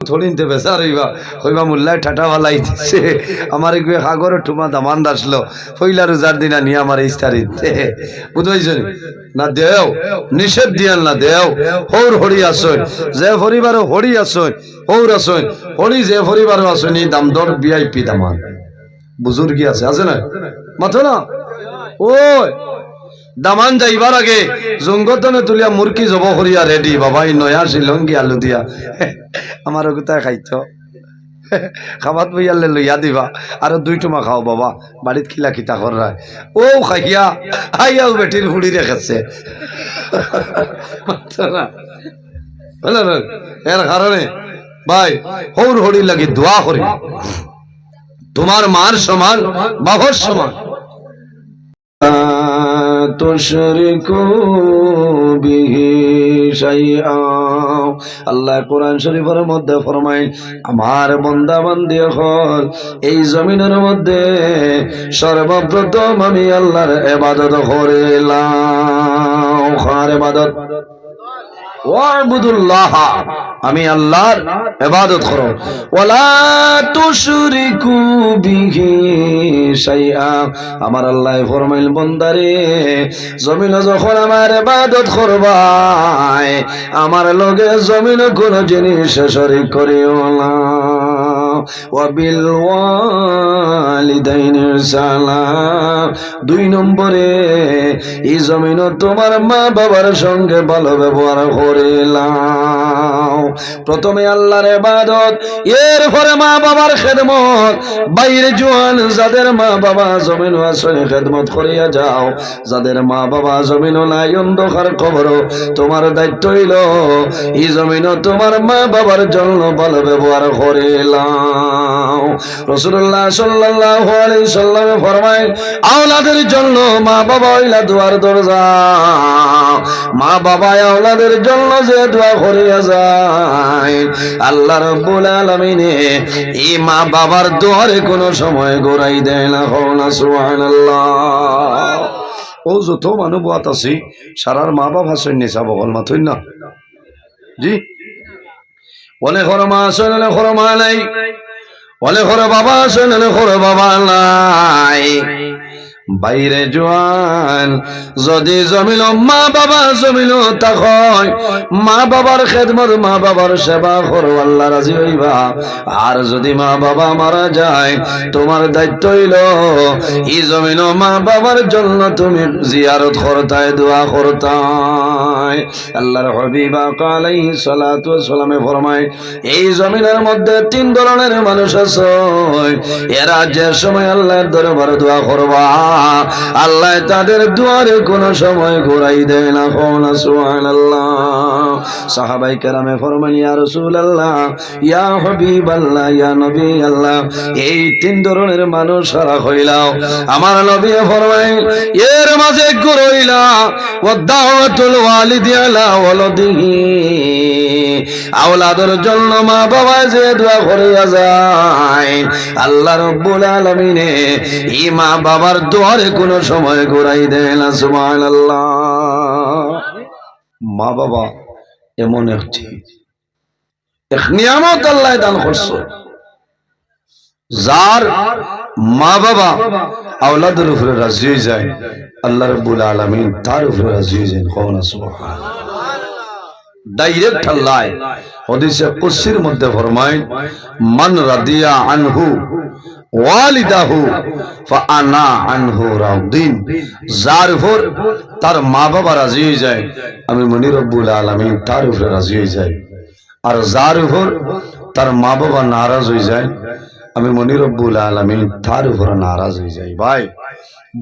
থলিনতে বেচার হইবা মোল্লায় ঠাটা ভালাইছে আমার গিয়ে সাগর ঠুমা দামান আসলো পইলা রোজার দিনা নিয়ে আমার ইস্তারিতে বুঝাইছে না দেও নিষেধ দিয়ান না দেও হৌর হরি আসই যে পরিবারও হরি আসই হৌর আসই হরি যে পরিবারও আসনি দাম দর ভিআইপি দামান বুজুর্গি আছে না মাথো না ওই দামান যাইবার আগে জঙ্গতনে তুলিয়া মুরকি জব করিয়া রেডি বাবা এই নয়া শিলঙ্গি আলু দিয়া আমার কোথায় খাইতো খাবাত বইয়ালে লইয়া দিবা আর দুই টুমা খাও বাবা বাড়িত খিলা খিতা করায় ও খাইয়া আইয়াও বেটির হুড়ি রেখেছে এর কারণে ভাই হৌর হরি লাগি দোয়া করি তোমার মার সমান বাবার সমান আল্লাহ কোরআন শরীফের মধ্যে ফরমায় আমার বান্দা বান্দি হল এই জমিনের মধ্যে সর্বপ্রথম আমি আল্লাহর ইবাদত করিলাম ইবাদত ওয়াবুদুল্লাহ আমি আল্লাহর ইবাদত করো ওয়ালা তুশরিকু বিহি শাইআ আমার আল্লাহ ফরমাইল বান্দারে জমিনে যখন আমার ইবাদত করবাই আমার লগে জমিনে কোন জিনিস শরীক করিও না ওয়াবিল ওয়ালিদাইনি সালাম দুই নম্বরে এই জমিনে তোমার মা বাবার সঙ্গে ভালো ব্যবহার করিলাম প্রথমে আল্লাহর ইবাদত এরপরে মা বাবার খেদমত বাইরে জোয়ান যাদের মা বাবা জমিন আছে খেদমত করিয়া যাও যাদের মা বাবা জমিন নাই অন্ধকার কবর তোমার দায়িত্ব হইল এই জমিন তোমার মা বাবার জন্য ভালো ব্যবহার করিলাম রাসূলুল্লাহ সাল্লাল্লাহু আলাইহি সাল্লাম ফরমায় আওলাদের জন্য মা বাবা হইলা দুয়ার দরজা মা বাবা আওলাদের জন্য যে দোয়া করিয়া যায় আল্লাহ রাব্বুল আলামিন এই মা বাবার দোয়ারে কোনো সময় গোড়াই দেয় না হওনা সুবহানাল্লাহ ও যত মানুষ বাত আছে সারার মা বাবা সৈন্য বগল মাথুই না জি বলে ঘর মা আসলে ঘর মা নাই বলে ঘর বাবা আসলে ঘর বাবা নাই বাইরে জোয়ান যদি জমিল মা বাবা জমিল তখন মা বাবার খেদমত মা বাবার সেবা করো আল্লাহ রাজি হইবা আর যদি মা বাবা মারা যায় তোমার দায়িত্ব হইল এই জমিন মা বাবার জন্য তুমি জিয়ারত করতায় দোয়া করতায় আল্লাহর হাবিব আলাইহিস সালাতু ওয়াস সালামে ফরমায় এই জমিনের মধ্যে তিন ধরনের মানুষ আছে এরা যে সময় আল্লাহর দরবারে দোয়া করবা আল্লাহ তাদের দুয়ারে কোন সময় ঘুরাই দেয় না কোনা সুবহানাল্লাহ সাহাবায়ে কেরামে ফরমান ইয়া রাসূলুল্লাহ ইয়া হাবিবাল্লাহ ইয়া নবী আল্লাহ এই তিন ধরনের মানুষ সারা হইলাও আমার নবী ফরমায় এর মাঝে ঘুরাইলা ওয়াদাওয়াতুল ওয়ালিদি আলা ওয়ালাদিহি আওলাদের জন্য মা বাবা যে দোয়া করিয়া যায় আল্লাহ রাব্বুল আলামিন এই মা বাবার দুয়ারে কোন সময় ঘুরাই দেয় না সুবহানাল্লাহ মা বাবা এমন একটি এক নিয়ামত আল্লাহ দান করছে যার মা বাবা আওলাদের উপরে রাজি হয়ে যায় আল্লাহ রাব্বুল আলামিন তার উপরে রাজি হয়ে যায় কোনা সুবহানাল্লাহ ডাইরেক্ট আল্লাহ হাদিসে কুদসির মধ্যে ফরমায় মান রাদিয়া আনহু ওয়ালিদাহু ফাআনা আনহু রাউদিন যার উপর তার মা বাবা রাজি হয়ে যায় আমি মনি রব্বুল আলামিন তার উপরে রাজি হয়ে যাই আর যার উপর তার মা বাবা নারাজ হয়ে যায় আমি মনি রব্বুল আলামিন তার উপর নারাজ হয়ে যাই ভাই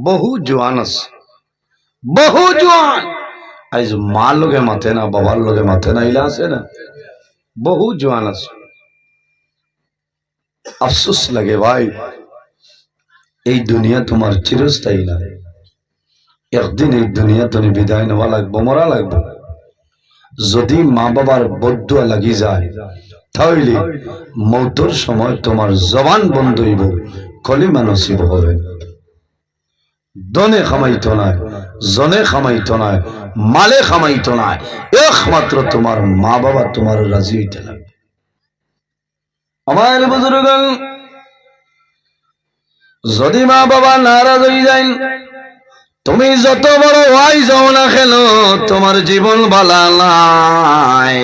বহু জওয়ান আছে বহু জওয়ান আজ মা লোকে মাথে না বাবার লোকে মাথে না ইলা আছে না বহু জওয়ান আছে আফসোস লাগে ভাই এই দুনিয়া তোমার চিরস্থায়ী না একদিন এই দুনিয়া তুমি বিদায় নেওয়া লাগবে মরা লাগবে যদি মা বাবার বদদুয়া লাগি যায় তাহলে মৌতের সময় তোমার জবান বন্ধ হইব কলিমা নসিব হবে দনে খামাইতো না জনে খামাইতো না মালে খামাইতো না একমাত্র তোমার মা বাবা তোমার রাজি হইতে লাগবে আমার বুজুর্গণ, যদি মা বাবা নারাজ হয়ে যায়, তুমি যত বড় ভাই যাও না কেন, তোমার জীবন ভালো নাই।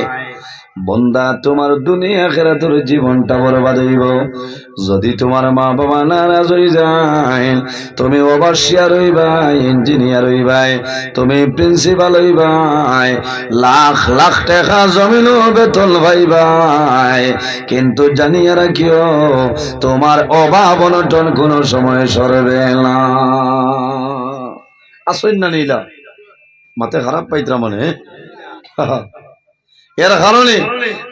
বন্দা, তোমার দুনিয়া আখিরাতের জীবনটা বরবাদ হইব। যদি তোমার মা বাবা নারাজ হয়ে যায়, তুমি ওভারসিয়ার হইবাই, ইঞ্জিনিয়ার হইবাই, তুমি প্রিন্সিপাল হইবাই, লাখ লাখ টাকা জমিন বেতন পাইবাই, কিন্তু জানিয়া রাখিও তোমার অভাব অনটন কোনো সময় সরবে না। আসেন না নিলা মাথা খারাপ পাইতরা মানে। এর কারণে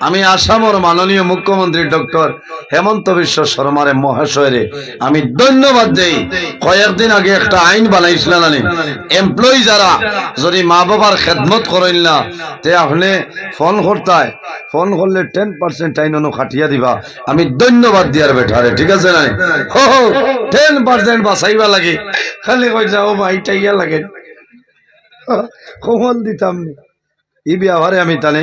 আমি আসামের মাননীয় মুখ্যমন্ত্রী ডক্টর হেমন্ত বিশ্ব শর্মারে মহাশয়রে আমি ধন্যবাদ দেই। কয়েকদিন আগে একটা আইন বানাইছিলেন, এমপ্লয়ি যারা যদি মা বাবার খেদমত করেন না, তে আপনি ফোন করতায়, ফোন করলে 10% আইন খাটিয়া দিবা। আমি ধন্যবাদ দিয়ার বেঠারে, ঠিক আছে না? 10% বাঁচাইবা লাগে, খালি কই যাও মাইটাইয়া লাগে কমল দিতাম। এই ব্যবহারে আমি তানে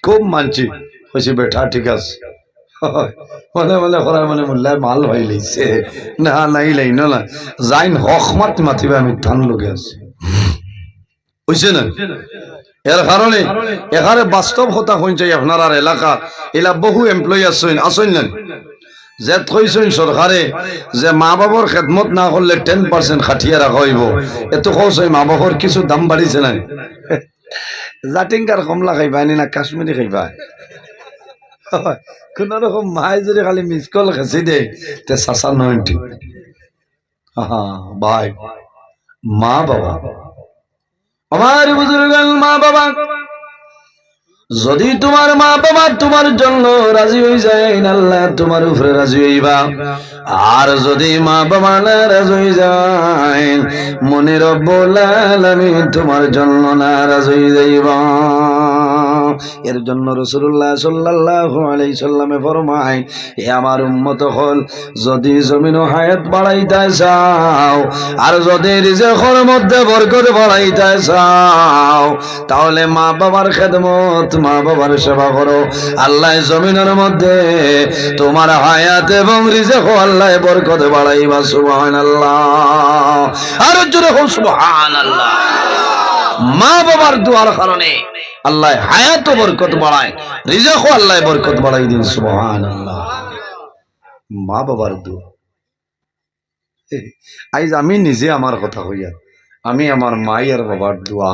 খুব মানছি, কইছি বেটা ঠিক আছে। মনে মনে করার মানে মোল্লায় মাল হয়ে লাইছে না, নাই লাইন না যাইন হক মাত মাতিবে, আমি ধান লগে আছি, বুঝছে না? এর কারণে এখানে বাস্তব কথা শুনছে আপনার এলাকা এলা বহু এমপ্লয়ি আসেন না, যে কইছেন সরকারে যে মা বাবার খেদমত না করলে 10% খাটিয়ে রাখা হইব, এত খরচ হয়। মা বাবার কিছু দাম বাড়িছে না, জাটিঙ্গার কমলা খাইবা না কাশ্মীরি খাইবা, কোন রকম মায় যদি খালি মিস কল খেসি দে তে চাচা নয় ঠিক। ভাই, মা বাবা, আমার বুজুর্গ মা বাবা, যদি তোমার মা বাবা তোমার জন্য রাজি হয়ে যায়, আল্লাহ তোমার উপরে রাজি হইবা। আর যদি মা বাবা নারাজ হয়ে যায়, মনে রব্বুল আলামিন তোমার জন্য নারাজ হয়ে যাইবা। এর জন্য রাসূলুল্লাহ সাল্লাল্লাহু আলাইহি সাল্লামে ফরমায়, এ আমার উম্মত হল, যদি জমিন ও হায়াত বাড়াইতে চাও, আর যদি রিজিকের মধ্যে বরকত বাড়াইতে চাও, তাহলে মা বাবার খেদমত, মা বাবার সেবা করো। আল্লাহ জমিনের মধ্যে তোমার হায়াত এবং রিজিক আল্লাহ বরকত বাড়াইবা। সুবহানাল্লাহ, আর জোরে হোক সুবহানাল্লাহ। মা বাবার দোয়ার কারণে আল্লাহ হায়াত বরকত বাড়ায়, রিজিকও আল্লাহ বরকত বাড়াই দিন। সুবহানাল্লাহ, মা বাবার দোয়া। আজ আমি নিজে আমার কথা হইয়া, আমি আমার মাই আর বাবার দোয়া,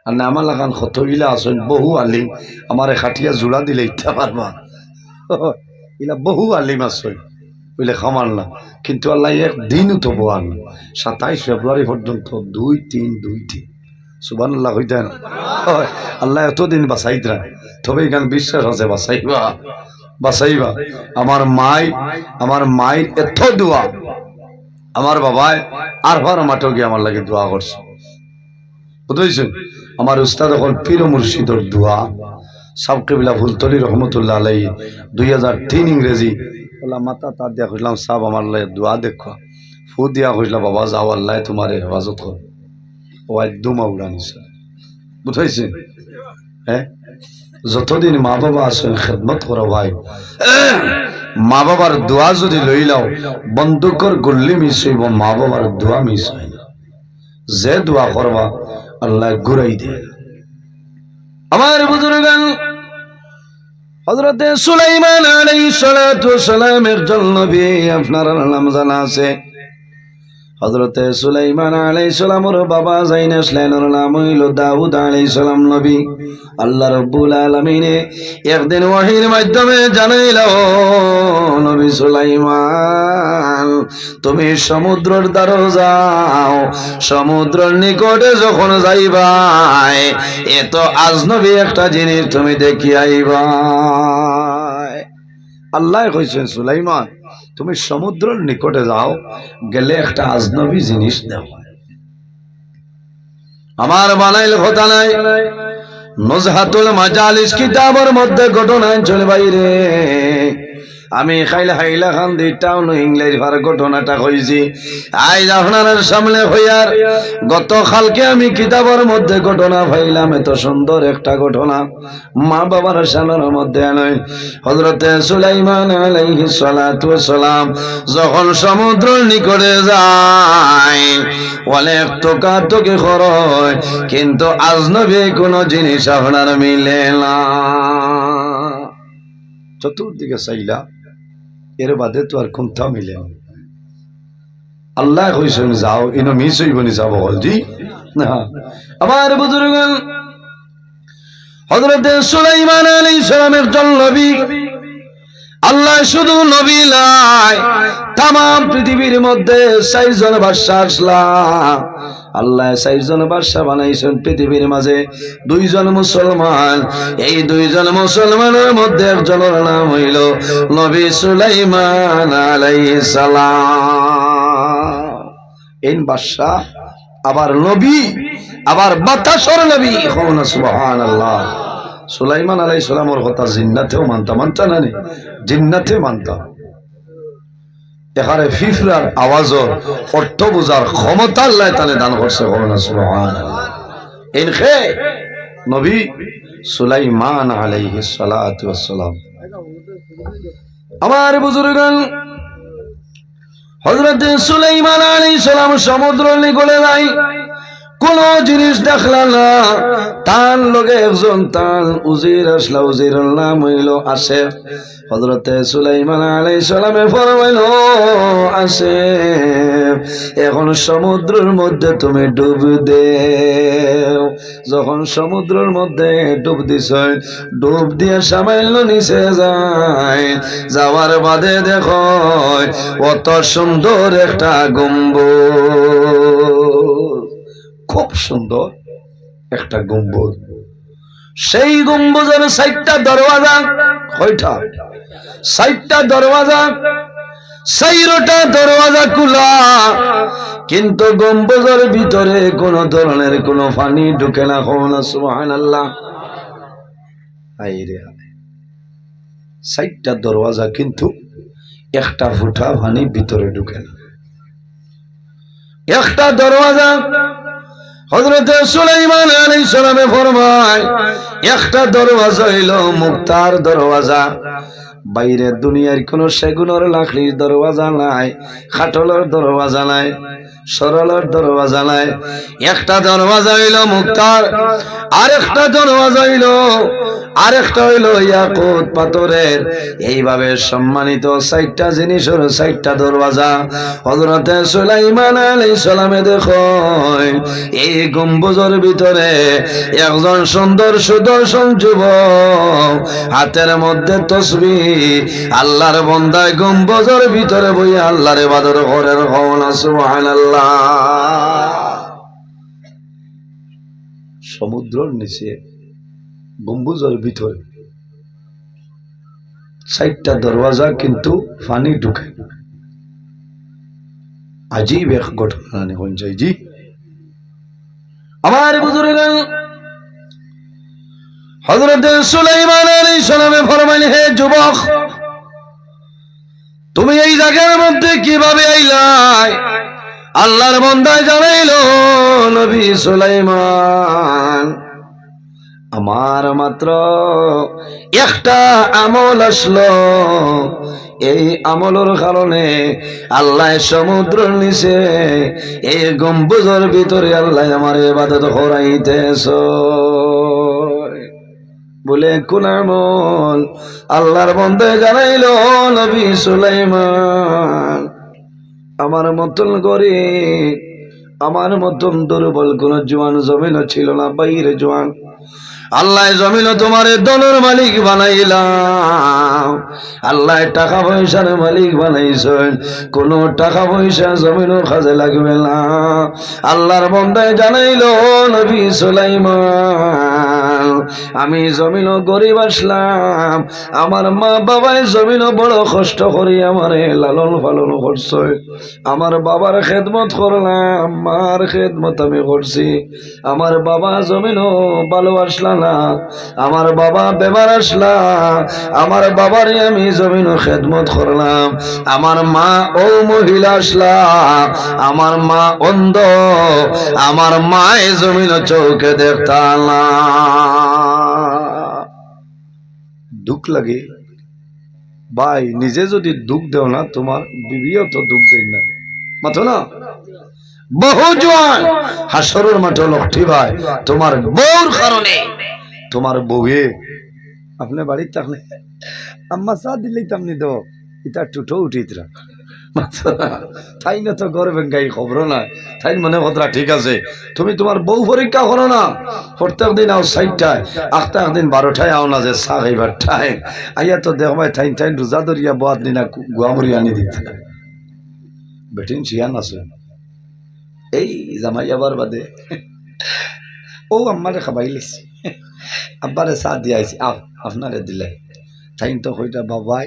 আর না আমার লাগান কতগুলা আসেন বহু আলিম, আমার খাটিয়া জোড়া দিলে ইত্যা পারবা, ইলা বহু আলিম আসেন বুঝলে খামার না, কিন্তু আল্লাহ একদিনও তো বোয়ান 27 ফেব্রুয়ারি পর্যন্ত 2-3-2-3 সুবহানাল্লাহ হইতেন। আল্লাহ এতদিন বাঁচাইতরা, তবে এখানে বিশ্বাস আছে বাঁচাইবা। আমার মায়ের এত দোয়া, আমার বাবায় আরফার মাঠে গিয়ে আমার লাগে দোয়া করছে, বুঝেছেন? আমার উস্তাদ এখন পীর মুর্শিদর দোয়া, সাবকেবিলা ফুলতলি রহমতুল্লাহ আলাইহি 2003 ইংরেজি মাথা তার দিয়া খুঁজলাম, সাব আমার লাগে দোয়া দেখো, ফু দিয়া খুঁজলাম, বাবা যাও আল্লাহ তোমার হেফাজত কর। ও একদমা উড়ানিছে, বুঝাইছেন? হ্যাঁ, যতদিন মা বাবা আছেন খেদমত করো ভাই। মা বাবার দোয়া যদি লই লাও, বন্দুকর গুল্লি মিস হইব, মা বাবার দোয়া মিস হয় না। যে দোয়া করবা আল্লাহ ঘুরাই দে। আমার বুজুর্গান, হযরতে সুলাইমান আলাইহিস সালাতু ওয়াস সালামের জন্য নবী আপনার নাম জানা আছে। হযরতে সুলাইমান আলাইহিস সালামের বাবা জাইনাস লাইনের নাম হইল দাউদ আলাইহিস সালাম নবী। আল্লাহ রাব্বুল আলামিন একদিন ওহীর মাধ্যমে জানাইলো, নবী সুলাইমান তুমি সমুদ্রের দ্বারে যাও, সমুদ্রের নিকটে যখন যাইবাই এত আজনবী একটা জিনিস তুমি দেখি আইবা। আল্লাহ কইছেন সুলাইমান তুমি সমুদ্রের নিকটে যাও, গেলে একটা আজনবী জিনিস দাও। আমার বানাইল কথা নাই, নজহাতুল মাজালিস কিতাবের মধ্যে ঘটনা চলে বাইরে। আমি হাইলা খান দি টাউন ইংল্যান্ড ভার ঘটনাটা কইছি আজ আপনার সামনে হইয়ার গত কালকে আমি কিতাবের মধ্যে ঘটনা পাইলাম এত সুন্দর একটা ঘটনা মা বাবার সানের মধ্যে নয় হযরতে সুলাইমান আলাইহিস সালাতু ওয়াস সালাম যখন সমুদ্রের নিকটে যায় অনেক তোকাতকি হয় কিন্তু আজনবী কোনো জিনিস আপনার মিলে না চতুর্দিকে চাইলা এর বাদে তো আর কোনটা মিলে না আল্লাহ কইছেন যাও ইনো মিস হইবনি যাব বলজি না আমার বুজুর্গগণ হযরত সুলাইমান আলাইহিস সালামের নবী আল্লাহ শুধু নবী নয় তাম পৃথিবীর মধ্যে ৬ জন বাদশা আসলা আল্লাহ ৬ জন বাদশা বানাইছেন পৃথিবীর মাঝে 2 জন মুসলমান এই 2 জন মুসলমানের মধ্যে একজনের নাম হইল নবী সুলাইমান আলাইহিস সালাম এই বাদশা আবার নবী আবার বাতাসর নবী হন সুবহানাল্লাহ সুলাইমান আলাইহিস সালামের কথা জিন্নাতেও মানতা না জিন্নাতে মানতা এখানে ফিফরার আওয়াজের অর্থ বুঝার ক্ষমতা আল্লাহ তাআলা দান করছে হন সুবহানাল্লাহ ইনখে নবী সুলাইমান আলাইহিস সালাতু ওয়াস সালাম আমার বুজুর্গগণ হযরত সুলাইমান আলাইহিস সালাম সমুদ্র নিকটে নাই কোন জিনিস দেখলা না তার লগে একজন তার উজির আসলা উজিরের নাম হইল আসে হযরতে সুলাইমান আলাইহিস সালামে ফরমাইলো আসে এখন সমুদ্রের মধ্যে তুমি ডুব দেও যখন সমুদ্রের মধ্যে ডুব দিছ ডুব দিয়ে সামান্য নিচে যায় যাওয়ার বাদে দেখো কত সুন্দর একটা গম্বুজ খুব সুন্দর একটা গম্বুজ সেই গম্বুজের ৬টা দরওয়াজা কয়টা ৬টা দরওয়াজা ৬টা দরওয়াজা খোলা কিন্তু গম্বুজের ভিতরে কোন ধরনের কোন পানি ঢুকে না হন সুবহানাল্লাহ আইরে ৬টা দরওয়াজা কিন্তু একটা ফুটা পানি ভিতরে ঢুকে না একটা দরওয়াজা হযরত সুলাইমান আলাইহিস সালামে ফরমায় একটা দরওয়াজা হইল মুক্তার দরওয়াজা বাইরে দুনিয়ার কোন সেগুনের লাকড়ির দরওয়াজা নাই খাটলের দরওয়াজা নাই সরলের দরওয়াজা নাই একটা দরওয়াজা হইল মুক্তার আরেকটা দরওয়াজা হইল ইয়াকুত পাথরের এইভাবে সম্মানিত ৬টা জিনিসের ৬টা দরওয়াজা হযরত সুলাইমান আলাইহিস সালামে দেখো এই গম্বুজের ভিতরে একজন সুন্দর সুদর্শন যুবক হাতের মধ্যে তাসবিহ আল্লাহর বান্দা গম্বুজের ভিতরে বই আল্লাহর ইবাদত করে হন সুবহানাল্লাহ সমুদ্রের নিচে গম্বুজের ভিতরে ৬টা দরওয়াজা কিন্তু পানি ঢুকে আজীব এক ঘটনা নিয়ে যাই জি আমার বুজুর্গগণ হযরত সুলাইমান আলাইহিস সালামে ফরমাইলেন হে যুবক তুমি এই জায়গার মধ্যে কিভাবে আইলাই আল্লাহর বান্দা জানাইলো নবী সুলাইমান আমার মাত্র একটা আমল আসলো এই আমলের কারণে আল্লাহ সমুদ্রের নিচে এই গম্বুজের ভিতরে আল্লাহ আমার ইবাদত করাইতেছ বলে কোন আমল আল্লাহর বান্দা জানাইলো নবী সুলাইমান আমার মতন গরিব আমার মতন দুর্বল কোন জওয়ান জমিন ছিল না বাইরে জওয়ান আল্লাহ জমিন তোমার দলের মালিক বানাইলাম আল্লাহ টাকা পয়সার মালিক বানাইছেন কোন টাকা পয়সা জমিনও কাজে লাগবে না আল্লাহর বান্দায় জানাইলো নবী সুলাইমান আমি জমিনও গরিব আসলাম, আমার মা বাবাই জমিনও বড় কষ্ট করি আমারে লালন পালন করছে, আমার বাবার খেদমত করলাম, মার খেদমত আমি করছি। আমার বাবা জমিনও ভালো আসলা না, আমার বাবা বেমার আসলা, আমার বাবারে আমি জমিনও খেদমত করলাম। আমার মা ও মহিলা আসলা, আমার মা অন্ধ, আমার মায়ে জমিনও চৌকে দেখতাম না। দুঃখ লাগে ভাই, নিজে যদি দুঃখ দেও না, তোমার বিবিও তো দুঃখ দেয় না, মাথো না। বহু জোয়ান হাসরের মাঠে লক্ষ্মী ভাই, তোমার বউর কারণে, তোমার বউয়ে আপনি বাড়ির থাকলে আম্মা চা দিলেই তামনি দো এটা টুটো উঠিতরা, তাই না তো গর্বেন গাই খবর না, তাই মনে কথা ঠিক আছে। তুমি তোমার বউ পরীক্ষা করো না, প্রত্যেক দিন আও 6টায়, আখটা একদিন 12টায় আও না যে চা খাইবার টাইম, আইয়া তো দেখ ভাই থাইন থাইন রোজা ধরিয়া বাদ দিনা গুয়ামুড়ি আনি দিতে বেটিন শিয়ান আছে। এই জামাই আবার বাদে ও আম্মারে খাবাই লিছি, আব্বারে চা দিয়া আইছি, আও আপনারে দিলে তাই তো কইটা বাবাই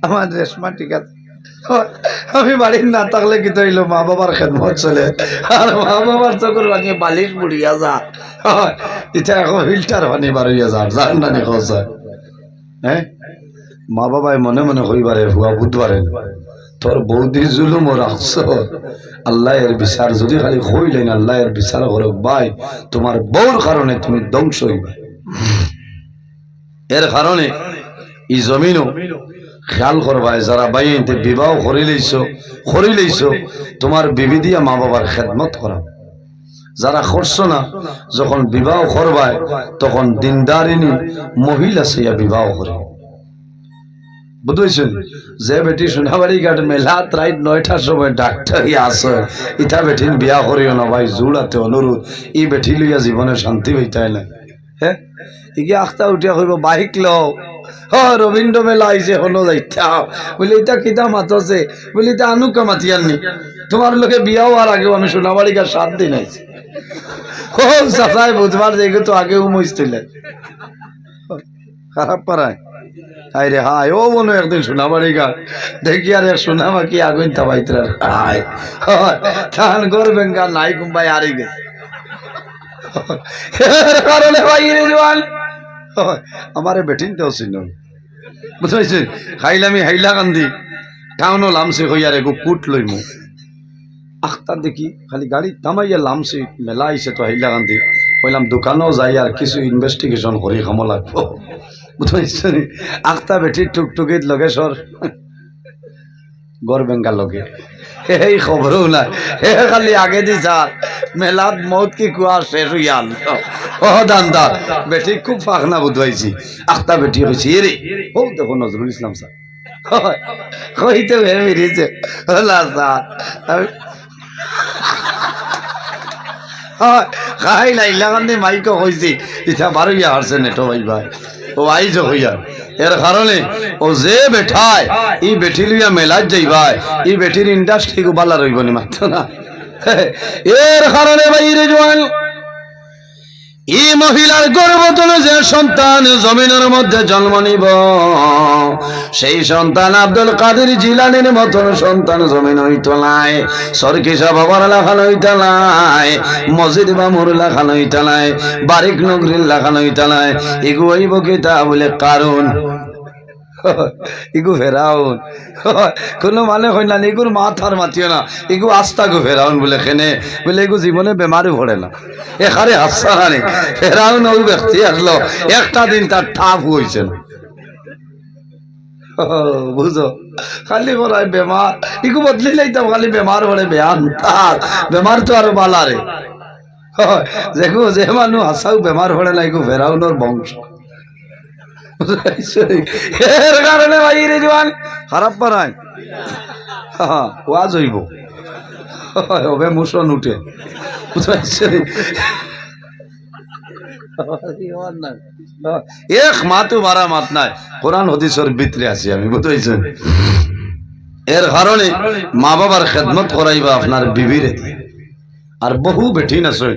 আমার রেশমা ঠিক আছে, আমি বাড়ির না থাকলে কি তৈল মা বাবার খেদমত চলে, আর মা বাবার চকুর ভাঙে বালিশ বুড়িয়া যা, এটা এখন ফিল্টার পানি বার হইয়া যা জান না নি খোঁজ। হ্যাঁ, মা বাবাই মনে মনে হইবারে হুয়া বুধবারে তোর বৌদি জুলুম রাখছ, আল্লাহ এর বিচার যদি খালি হইলেন আল্লাহ এর বিচার করো ভাই, তোমার বউর কারণে তুমি ধ্বংস হইবে। এর কারণে এই জমিনও খেয়াল করবাই, যারা বাইতে বিবাহ করি লইছ তোমার বিবি দিয়া মা বাবার খেদমত করা, যারা করছো না যখন বিবাহ করবাই তখন দিনদারিনী মহিলা সেইয়া বিবাহ করে, বুঝেছেন? যে বেটি সোনাবাড়ি ঘাট মেলাত রাইট 9টার সময় ডাক্তার আছে, ইটা বেটিন বিয়া করিও না ভাই, জোড়াতে অনুরোধ, ই বেটি লইয়া জীবনে শান্তি হইতাই না। হ্যাঁ, ইগে আখতা উঠিয়া কইব বাইক লও, রবীন্দ্র মেলা আইছে হলো যাইতা বলে, এটা কিতা মাতছে বলে, এটা আনুকা মাতিয়াননি, তোমার লোকে বিয়া হওয়ার আগেও আমি সোনাবাড়ি ঘাট 7 দিন আইছি। ও চাচাই বুধবার যাই তো আগেও মইছিলেন খারাপ পারায়। হাই রে হাই, ও মনে একদিন সোনাবাড়ি ঘাট দেখি আর সোনামা কি আগুন তাবাইতরা, হাই ধান করবেন গা নাই কুম্বাই আরে গেছে কারণে ভাই রে জওয়ান আমারে বেটিন তো ছিল, বুঝাইছে খাইলামি হাইলা কান্দি টাউনও লামছে হইয়ারে গো কুট লইমু, আখতার দেখি খালি গাড়ি থামাইয়া লামছে মেলা আইছে তো হাইলা কান্দি, কইলাম দোকানও যাই আর কিছু ইনভেস্টিগেশন করি খামো লাগবো, বুঝাইছে আখতা বেটির টুকটুকিত লগে সর গড় বেঙ্গা লগে এই খবরও নাই, হে খালি আগে দি যা মেলাত মত কি কুয়া শেষ হইয়াল। ও দান্দার বেটি খুব ফাঁকনা বুঝাইছি, আখতা বেটি হয়েছি রে, ও দেখো নজরুল ইসলাম স্যার কইতে মেরেছে খাই লাইলা কান্দি মাইকো কইছি ইটা বারোইয়া হারছে নেটো ভাই ভাই, ও আইজ হইয়া এর কারণে ও যে বেঠায় ই বেটি লইয়া মেলাত যাইবাই, ই বেটির ইন্ডাস্ট্রি গো বালা রইব নি মাত্র না। এর কারণে ভাই রে জওয়ান, এই মহিলার গর্ভতলে যে সন্তান জমিনের মধ্যে জন্ম নিব, সেই সন্তান আব্দুল কাদের জিলানির মতন সন্তান জমিন হইতো নাই, সরকিসা বাবার লেখান হইতা নাই, মসজিদ বামুর লেখান হইতা নাই, বারিক নগরীর লেখান হইতা নাই, এগু হইব কিতা বলে কারণ ইগু ফেরাউন, কোনো মানে হয় না এগুর মাথার মাতিও না, এগু আস্তা গো ফেরাউন বলে খেনে বলে এগু জীবনে বেমারে ভরে না, এখানে হাসানি ফেরাউন ওই ব্যক্তি আসলো একটা দিন তার ঠাপ হয়েছে না, বুঝো খালি বলাই বেমার ইগু বদলি লাইতাম খালি বেমার ভরে বেয়ান, তার বেমার তো আরো বালারে দেখো যে মানুষ হাসাও বেমার ভরে না, এগু ফেরাউনের বংশ, এর কারণে ভাই রে জওয়ান খারাপ পারায় ওয়াজ হইব হবে মুসন উঠে, এক মাতো বারা মাত নাই, কোরআন হাদিসের ভিতরে আছি আমি, বুঝাইছেন? এর কারণে মা বাবার খেদমত করাইবা আপনার বিবিরে, আর বহু বেঠিন আছে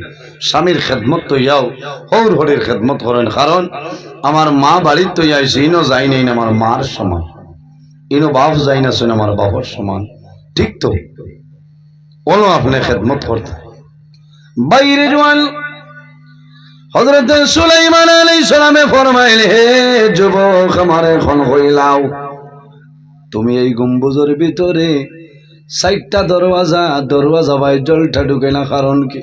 স্বামীর খেদমত তৈয়াও হৌর হরির খেদমত করেন, কারণ আমার মা বাড়ির তৈয়া আইসে ইনো যাই নেই আমার মার সমান, ইনো বাপ যাই না শুনে আমার বাবার সমান, ঠিক তো ওনো আপনি খেদমত করতে বাইরে জোয়ান। হযরত সুলাইমান আলাইহিস সালামে ফরমাইলে, হে যুবক আমারে এখন হইলাও, তুমি এই গম্বুজের ভিতরে 4টা দরওয়াজা ভাই জলটা ঢুকে না, কারণ কি?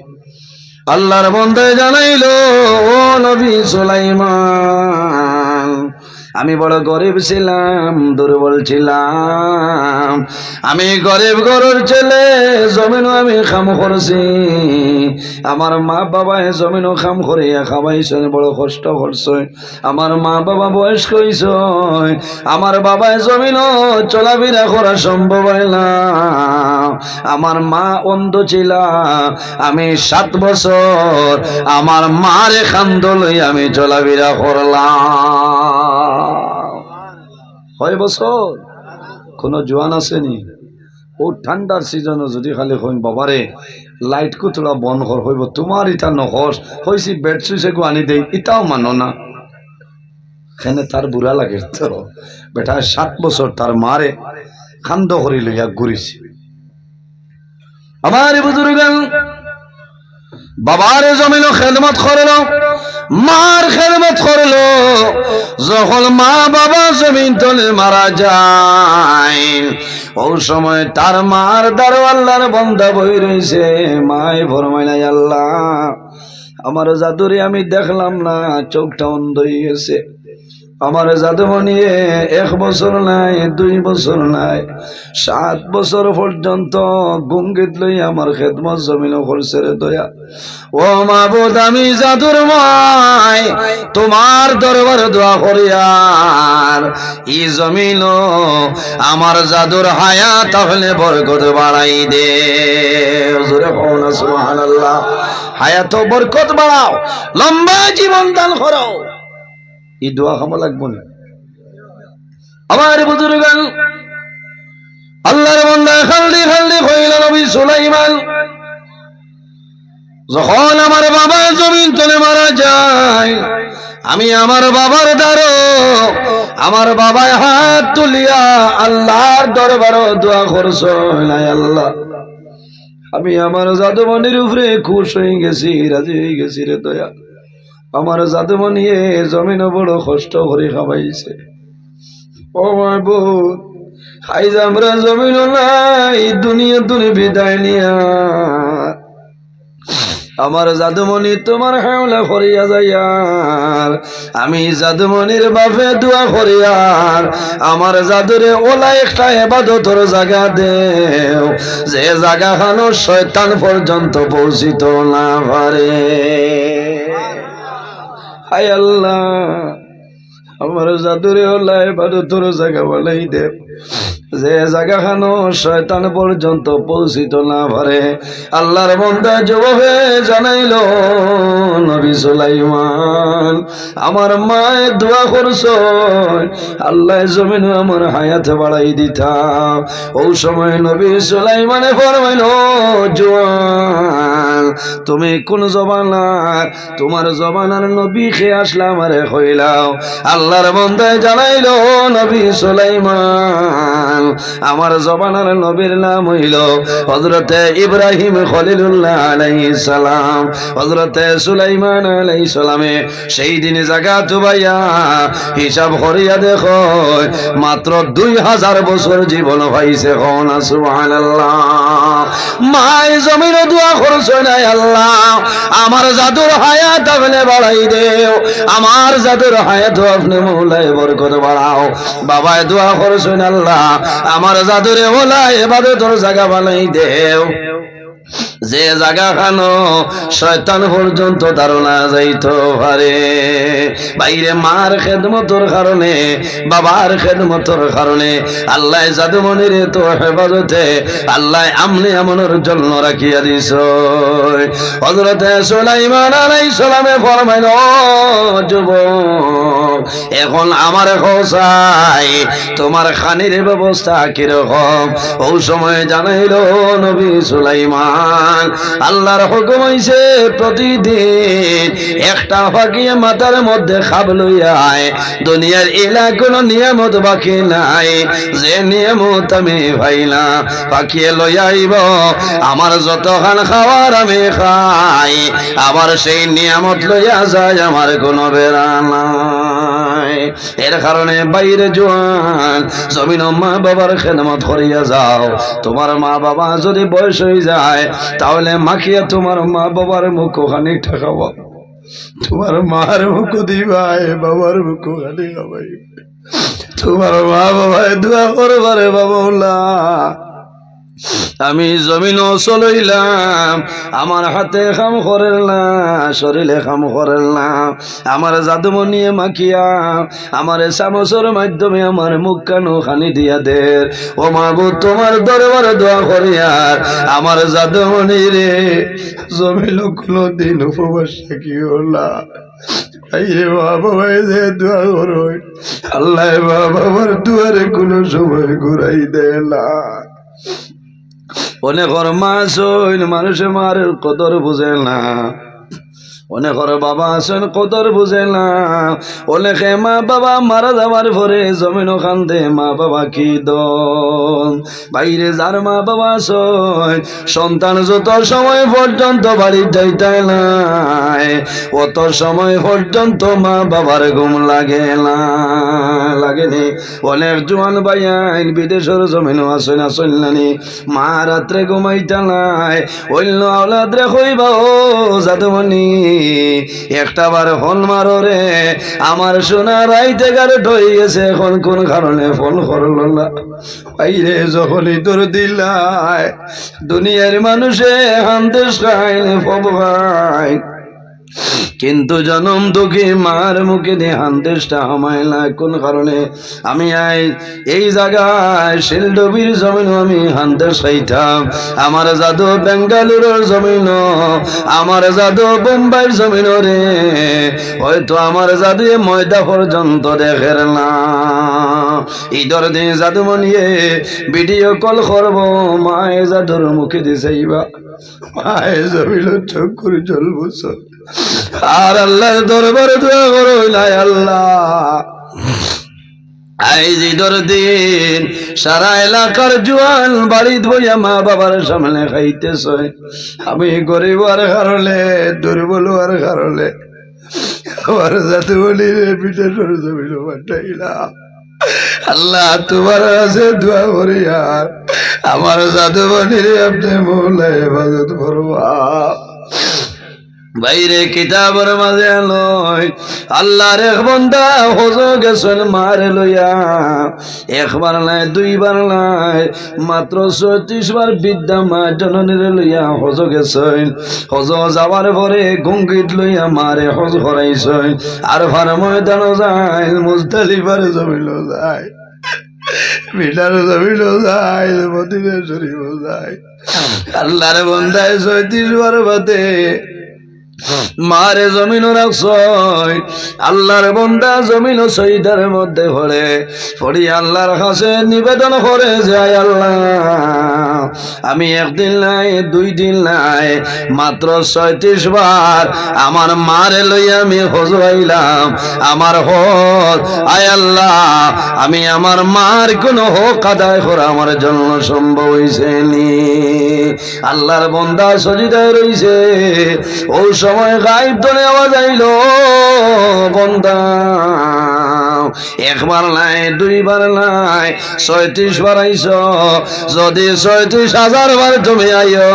আল্লাহর বান্দা জানাইলো, ও নবী সুলাইমান, আমি বড় গরিব ছিলাম, দুর্বল ছিলাম, আমি গরিব গরুর ছেলে, জমিনও আমি কাম করছি, আমার মা বাবায় জমিনও কাম করিয়া খাওয়াইছে, বড় কষ্ট করছে, আমার মা বাবা বয়স্ক হইছে, আমার বাবায় জমিনও চলাফেরা করা সম্ভব হয় না, আমার মা অন্ধ ছিল, আমি 7 বছর আমার মারে খান্দ লই আমি চলাফেরা করলাম। 6 বছর কোন জোয়ান আসেনি? ও ঠান্ডার সিজনে যদি খালি কইন বাবারে লাইট কুতলা বন্ধ কর, হইব তোমার ইটা নহস হয়েছি বেড সুইচে গো আনি দেই, ইটাও মানো না, এখানে তার বুড়া লাগে তো বেটা 7 বছর তার মারে খান্দ করি লইয়া ঘুরিছে। আমার বুজুর্গান বাবার জমিন খেদমত করলো, মার খেদমত করলো, যখন মা বাবা জমিন তলে মারা যায়, ওই সময় তার মার দ্বারা আল্লাহর বান্দা বই রয়েছে, মায় ফরমাইনা, আল্লাহ আমার জাদুরে আমি দেখলাম না, চোখটা অন্ধ হয়ে গেছে, আমার জাদুমণি 1 বছর নাই, 2 বছর নাই, 7 বছর পর্যন্ত গুঙ্গিত লই আমার খেদমত জমিন করছে রে দয়া। ও মাবুদ, আমি জাদুর মাই তোমার দরবারে দোয়া করি, আর এই জমিন আমার জাদুর হায়াত তাহলে বরকত বাড়াই দে, জোরে কও না সুবহানাল্লাহ। হায়াত বরকত বাড়াও, লম্বা জীবন দান করো, এই দোয়া খামো লাগবো না। আমার বুজুর্গান আল্লাহর বান্দা খালদি খালদি কইল, নবী সুলাইমান যখন আমার বাবা জমিন তলে মারা যায়, আমি আমার বাবার দ্বারা আমার বাবায় হাত তুলিয়া আল্লাহর দরবারে দোয়া করছ, নাই আল্লাহ আমি আমার জাদুমণির উপরে খুশ হয়ে গেছি, রাজি হয়ে গেছি রে দয়া, আমার জাদুমণি জমিন বড় কষ্ট করে খাওয়াইছে, ও মাবুদ খাইজ আমরা জমিন নাই, দুনিয়া তুমি বিদায় নিয়া আমার জাদুমণি তোমার হাওলা করিয়া যাইয়ার, আমি জাদুমণির বাপে দোয়া করিয়ার আমার জাদুরে ওলা একটা ইবাদতের জায়গা দেও, যে জায়গা খানো শয়তান পর্যন্ত পৌঁছিত না পারে। হায় আল্লাহ, আমার জাদুরে ওলা ইবাদতের জায়গা বানাই দেও, যে জায়গা খানো শয়তান পর্যন্ত পৌঁছিত না পারে। আল্লাহর বান্দা জবাবে জানাইল, নবী সুলাইমান আমার মায়ে দোয়া করছ, আল্লাহ জমিন আমার হায়াত বাড়াই দিতা। ও সময় নবী সুলাইমানে ফরমাইল, জওয়ান তুমি কোন জবানার, তোমার জবানার নবী খেয়ে আসলা আমারে কইলাও। আল্লাহর বান্দা জানাইল, নবী সুলাইমান আমার জবানার নবীর নাম হইল হযরতে ইব্রাহিম খলিলুল্লাহ আলাইহিস সালাম। হযরতে সুলাইমান আলাইহিস সালামে সেই দিনে জায়গা তুবাইয়া হিসাব করিয়া দেখো মাত্র 2000 বছর জীবন পাইছে, কোন সুবহানাল্লাহ। মায় জমিন দোয়া করছে, নাই আল্লাহ আমার জাদুর হায়াত আপনি বাড়াই দেও, আমার জাদুর হায়াত আপনি মৌলায় বরকত বাড়াও। বাবায় দোয়া করছেন, আল্লাহ আমার জাদুরে ওলা ইবাদতের জায়গা বানাই দেও, যে জায়গা খানো শয়তান পর্যন্ত ধারণা যাইতে পারে। বাইরে মার খেদমতর কারণে, বাবার খেদমতর কারণে আল্লাহ জাদুমণির তো হেফাজতে আল্লাহ আমনে আমনের জন্য রাখিয়া দিছ। হযরতে সুলাইমান আলাইহিস সালামে ফরমাইল, যুবক এখন আমার খোঁজাই তোমার খানির ব্যবস্থা কিরকম? ওই সময় জানাইল নবী সুলাইমান জোয়ান আল্লাহর হুকুম হইছে প্রতিদিন একটা ফাঁকিয়ে মাথার মধ্যে খাব লইয়া আয় দুনিয়ার এলা কোনো নিয়ামত বাকি নাই যে নিয়ামত আমি পাইলা ফাঁকিয়ে লইয়া আইব আমার যতখান খাওয়ার আমি খাই আবার সেই নিয়ামত লইয়া যায় আমার কোনো বেড়া নাই এর কারণে বাইরে জোয়ান জমিন মা বাবার খেদমত করিয়া যাও তোমার মা বাবা যদি বয়স হয়ে যায় তাহলে মাখিয়া তোমার মা বাবার মুখ খানি ঠেকাবো তোমার মার মুখ দিবাই বাবার মুখ খানি খাবাই তোমার মা বাবায় দোয়া করবারে বাবা আমি জমিন চলইলাম আমার হাতে কাম করেল না শরীরে কাম করেল না আমার জাদুমণিয়ে মাখিয়া আমার চামচের মাধ্যমে আমার মুখ কানো খানি দিয়া দে ও মাবুদ তোমার দরবারে দোয়া করিয়ার আমার জাদুমণি রে জমিন কোনো দিন উপবাস থাকিও না দোয়া করো আল্লাহ বাবার দুয়ারে কোনো সময় ঘুরাই দেয় না অনেকর মা আছেন মানুষে মার কদর বুঝে না অনেকর বাবা আছেন কদর বুঝে না অনেকে মা বাবা মারা যাওয়ার পরে জমিন কান্দে মা বাবা কি দন বাইরে যার মা বাবা আছেন সন্তান যত সময় পর্যন্ত বাড়ির যাইতে নাই অত সময় পর্যন্ত মা বাবার ঘুম লাগে না লাগেনি অনেক জোয়ান ভাইয়াইন বিদেশের জমিনও আসেন আসেন নানি মা রাত্রে ঘুমাইতে নাই অন্য আওলাদ রে কইবা ও জাদুমণি একটা বার ফোন মারো রে আমার সোনা রাইতে গারে ঢই গেছে এখন কোন কারণে ফোন করলো না বাইরে যখনই তোর দিলাই দুনিয়ার মানুষে হান্দেশ খাইলে পবাই কিন্তু জনম দুঃখী মার মুখে দিয়ে হান্দেশটা হামায় না কোন কারণে আমি এই জায়গায় শিলডবির জমিন আমি হান্দেশ খাইতাম আমার জাদু বেঙ্গালুরুর জমিন আমার জাদু বোম্বাইয়ের জমিন রে হয়তো আমার জাদু ময়দা পর্যন্ত দেখের না ঈদর দিন জাদু মনিয়ে ভিডিও কল করব মায়ে জাদুর মুখে দিছেইবা মায়ে জমিল চোখ করে চলবো আর আল্লাহর দরবারে দোয়া করো নাই আল্লাহ আইজ ঈদের দিন সারা এলাকার জোয়ান বাড়িতে বইয়া মা বাবার সামনে খাইতেছ আমি গরিব আর কারণে দুর্বল আর কারণে আমার জাতি বলি পিঠে সরে জমিল পাঠাইলাম আল্লাহ তোমার আছে দোয়া করি আর আমার জাদু বনির আপনি মোল্লা হেফাজত করবা বাইরে কিতাবের মাঝে লয় আল্লাহর এক বান্দা হজ গেছেন মারে লইয়া একবার নাই দুইবার নাই মাত্র 36 বার বিদ্যা মা জননীরে লইয়া হজ গেছেন হজ যাওয়ার পরে গঙ্গিত লইয়া মারে হজ করাইছেন আর ভার ময়দান যায় মুজদালিফার জমিল যায় মিটার জমিল যায় মদিনা শরীফ যায় আল্লাহর বান্দায় 36 বার বাদে মারে জমিন রাখছয় আল্লাহর বান্দা জমিন সইদার মধ্যে পড়ে পড়ি আল্লাহর কাছে নিবেদন করে যায় আল্লাহ আমি একদিন নাই দুই দিন নাই মাত্র 36 বার আমার মারে লইয়া আমি হজ আইলাম আমার হজ আয় আল্লাহ আমি আমার মার কোনো হক আদায় করা আমার জন্য সম্ভব হইছে নি আল্লাহর বান্দা সজিদায় রইছে ওই সময় গায়েব ধরে আওয়াজ আইল বান্দা একবার নাই দুইবার নাই 36 বার আইছ যদি 36,000 বার তুমি আইও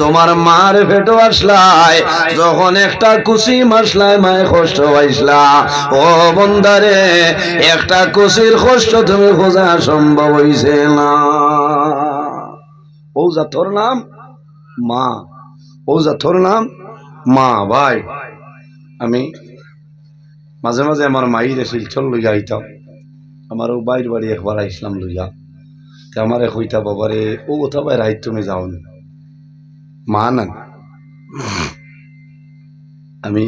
তোমার মার পেটো আসলাই যখন একটা কুচি মাসলাই মায় কষ্ট পাইছলা ও বন্দারে একটা কুচির কষ্ট তুমি খোঁজা সম্ভব হইছে না ও জাতর নাম মা ও জাতর নাম মা ভাই আমি মাঝে মাঝে আমার মাইরে শিলচর লইয়া আইতাম আমার ও বাইর বাড়ি একবার আইসলাম লইয়া তে আমারে কইতা বাবারে ও কোথা ভাই রাইত তুমি যাও না মা না আমি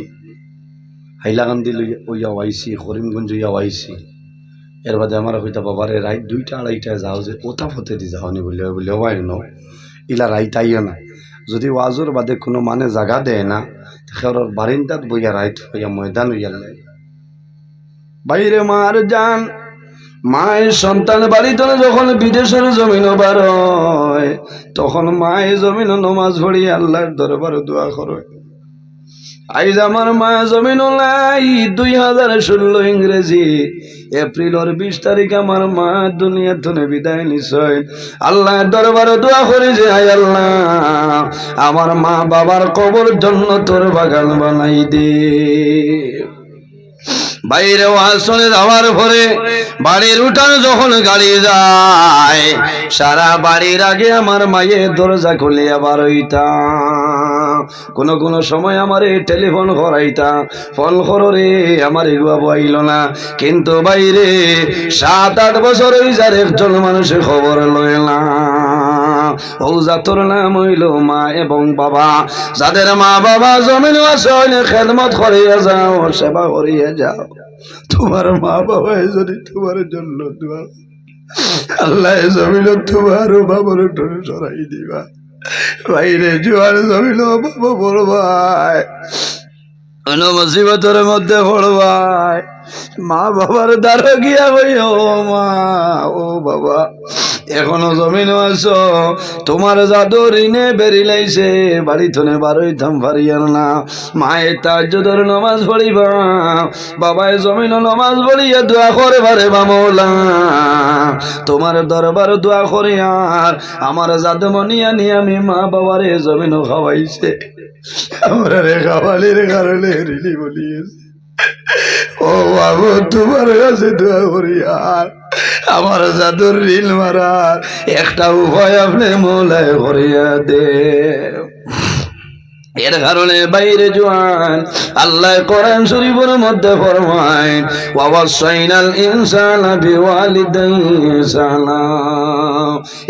হাইলাকান্দি লইয়া ওইয়াও আইসি করিমগঞ্জ ইয়াও আইসি এর বাদে আমার কইতা বাবারে রাইত 2টা 2:30টায় যাও যে ওটা ফতে দি যাও নি বলে বলে হয় ন ইলা রাইত আইও না যদি ওয়াজুর বাদে কোনো মানে জায়গা দেয় না খের বারিন্দাত বইয়া রাইত হইয়া ময়দান হইয়ালে বাইরে মার যান মায়ের সন্তান বাড়িতে যখন বিদেশের জমিন বার হয় তখন মায়ের জমিন নমাজ পড়ি আল্লাহর দরবারে দোয়া করে আইজ আমার মা জমিন নাই 2016 ইংরেজি এপ্রিলের 20 তারিখ আমার মা দুনিয়া থেকে বিদায় নিশ্চয় আল্লাহর দরবারে দোয়া করি যে আয় আল্লাহ আমার মা বাবার কবর জন্য তোর বাগান বানাই দে বাইরে ওয়াজ শুনে যাওয়ার পরে বাড়ির উঠানে যখন গাড়ি যায় সারা বাড়ির আগে আমার মায়ের দরজা খুলে আবার হইতা কোন সময় আমার টেলিফোন করাইতা ফোন করো রে আমার বাবু আইল না কিন্তু বাইরে 7-8 বছর হই যার একজন মানুষের খবর লয় না ও জাতর নাম হইল মা এবং বাবা যাদের মা বাবা জমিন আছে খেদমত করিয়া যাও সেবা করিয়া যাও তোমার মা বাবা যদি তোমার জন্য দোয়া আল্লাহ জমিন তোমার বাবার উঠোনে সরাই দিবা বাইরে জোয়ার জমিন বাবা পড়বাই মুসিবতের মধ্যে পড়বাই মা বাবার দ্বারা গিয়া বই ও মা ও বাবা এখনো জমিন আছো তোমার জাদু ঋণে বেরিলাইছে বাড়ি থনে বারোইতাম পারিয়ার না মায়ের তাজ্জুদের নামাজ পড়িবা বাবায় জমিন নামাজ পড়িয়া দোয়া করে বারে বামলা তোমার দরবার দোয়া করি আর আমার জাদু মনিয়া নিয়ে আমি মা বাবারে জমিনও খাওয়াইছে আমরা রে খাওয়ালির কারণে ঋণী বলিয়েছে ও বাবু তোমার কাছে দোয়া করি আর আমার জাদুর ঋণ মারার একটা উপায় আপনি মৌলায় করিয়া দে এর কারণে বাইরে জোয়ান আল্লাহ কোরআন শরীফের মধ্যে ফরমায় ওয়াসাইনাল ইনসানা বিওয়ালিদাইহি ইহসানা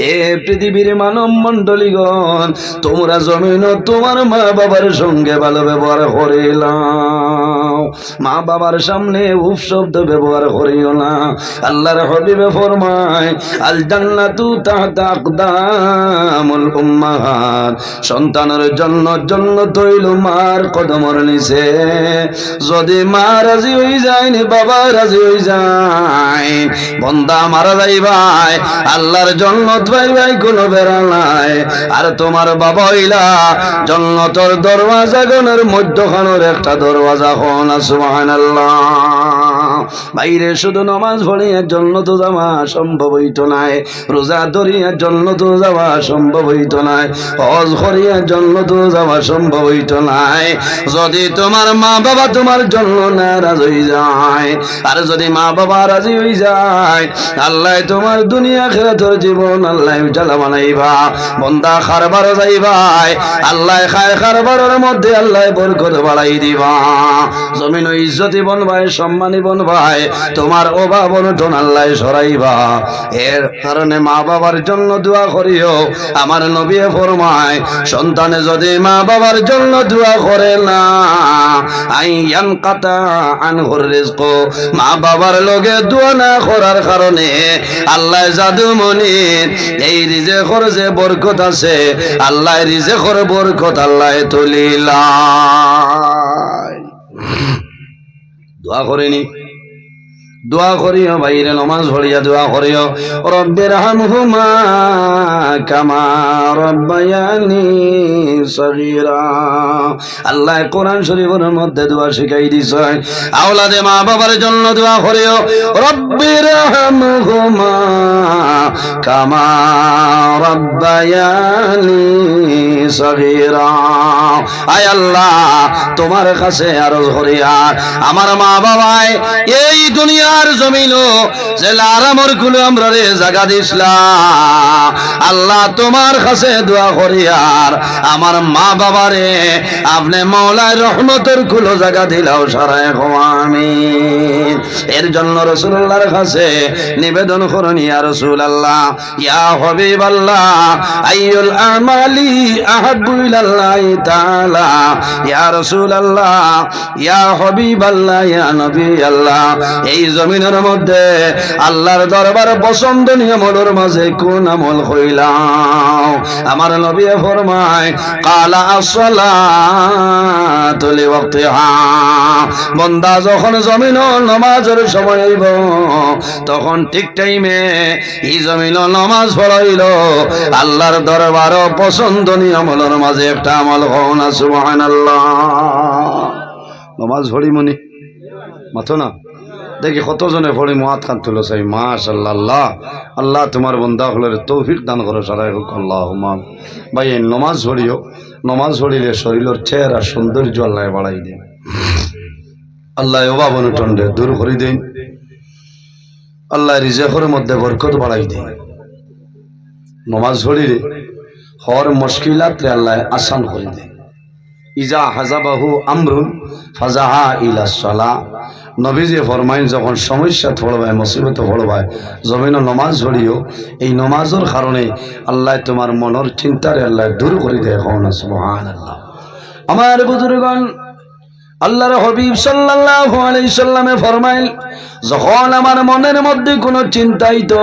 এ পৃথিবীর মানব মণ্ডলীগণ তোমরা জমিন তোমার মা বাবার সঙ্গে ভালো ব্যবহার করিলাম মা বাবার সামনে উফ শব্দ ব্যবহার করিও না আল্লাহর হাবিবে ফরমায় আল জান্নাতু তাহতা আকদামুল উম্মাহাত সন্তানের জন্য তৈল মার কদমর নিচে যদি মা রাজি হয়ে যায় বাবা রাজি হয়ে যায় বন্দা মারা যাই ভাই আল্লাহর জন্নত ভাই ভাই কোনো বেড়া নাই আর তোমার বাবা হইলা জন্নতর দরওয়াজা গনের মধ্যখানের একটা দরওয়াজা হন সুবহানাল্লাহ বাইরে শুধু নামাজ পড়িয়ার জন্য তো যাওয়া সম্ভব হইত নাই রোজা ধরিয়ার জন্য তো যাওয়া সম্ভব হইত নাই হজ করিয়ার জন্য তো যাওয়া সম্ভব হইত নাই যদি তোমার মা বাবা তোমার জন্য নারাজ হয়ে যায় আর যদি মা বাবা রাজি হয়ে যায় আল্লাহ তোমার দুনিয়া আখিরাতের জীবন আল্লাহ উজালা বানাইবা বন্দা খারবার যাইবাই আল্লাহ খায় খারবারের মধ্যে আল্লাহ বরকত বাড়াই দিবা জমিন ইজ্জতি বনবাই সম্মানী বনবাই তোমার অভাব অনটন আল্লাহ সরাইবা এর কারণে মা বাবার জন্য দোয়া করিও আমার নবী ফরমায় সন্তানে যদি মা বাবার জন্য দোয়া করে না আইয়ান কাতা আনহুর রিজক মা বাবার লগে দোয়া না করার কারণে আল্লাহ জাদু মনি এই রিজেকর যে বরকত আছে আল্লাহ রিজেকর বরকত আল্লাহ তুলিলা দোয়া করেনি দোয়া করিও বাইরে নামাজ পড়িয়া দোয়া করিও রব্বির হামহুমা কামা রব্বায়ানি সগীরা আল্লাহ কোরআন শরীফের মধ্যে দোয়া শিখাই দিছে আওলাদে মা বাবার জন্য দোয়া করিও রব্বির হামহুমা কামা রব্বায়ানি সগীরা আয় আল্লাহ তোমার কাছে আরজ করিয়া আমার মা বাবাই এই দুনিয়া জমিনো যে আরামর গুলো আমরা রে জায়গা দিসলা আল্লাহ তোমার কাছে দোয়া করি আর আমার মা বাবারে আপনি মওলার রহমতের গুলো জায়গা দিলাও সারায় আমিন এর জন্য রাসূলুল্লাহর কাছে নিবেদন করুন ইয়া রাসূলুল্লাহ ইয়া হাবিবাল্লাহ আইয়ুল আমালি আহাব্বু ইলাল্লাহি তাআলা ইয়া রাসূলুল্লাহ ইয়া হাবিবাল্লাহ ইয়া নবী আল্লাহ এই জমিনের মধ্যে আল্লাহর দরবার পছন্দনীয় আমলের মাঝে কোন আমল হইলাম আমার নবী ফরমায় কালা আসসালাতু লিওয়াক্তিহা বান্দা যখন জমিন নামাজের সময় হইব তখন ঠিক টাইমে এই জমিন নামাজ পড়াইল আল্লাহর দরবার পছন্দনীয় আমলের মাঝে একটা আমল হও না সুবহানাল্লাহ নামাজ পড়ি মনি মাথো না দেখি কতজনে পড়ি মুহাত খান তুলো চাই মাশাআল্লাহ আল্লাহ আল্লাহ তোমার বান্দা হলের তৌফিক দান করো সারাই হোক আল্লাহুম্মা ভাই এই নামাজ পড়িও নামাজ পড়িলে শরীরের চেহারা সৌন্দর্য আল্লাহ বাড়াই দেন আল্লাহ অভাব অনটন দূর করে দেন আল্লাহ রিজেকের মধ্যে বরকত বাড়াই দেন নামাজ পড়িলে হর মুশকিলাত আল্লাহ আসান করে দেন ইজা হাজাবাহু আমরুন ফাজাহা ইলা সালাহ নবীজি ফরমাইন যখন সমস্যা পড়বায় মুসিবত পড়বায় জমিন নামাজ পড়িও এই নামাজের কারণে আল্লাহ তোমার মনের চিন্তারে আল্লাহ দূর করে দেয় না সুবহানাল্লাহ আমার বুজুর্গণ আল্লাহর হাবিব সাল্লাল্লাহু আলাইহি সাল্লামে ফরমাইল যখন আমার মনের মধ্যে কোনো চিন্তাই তো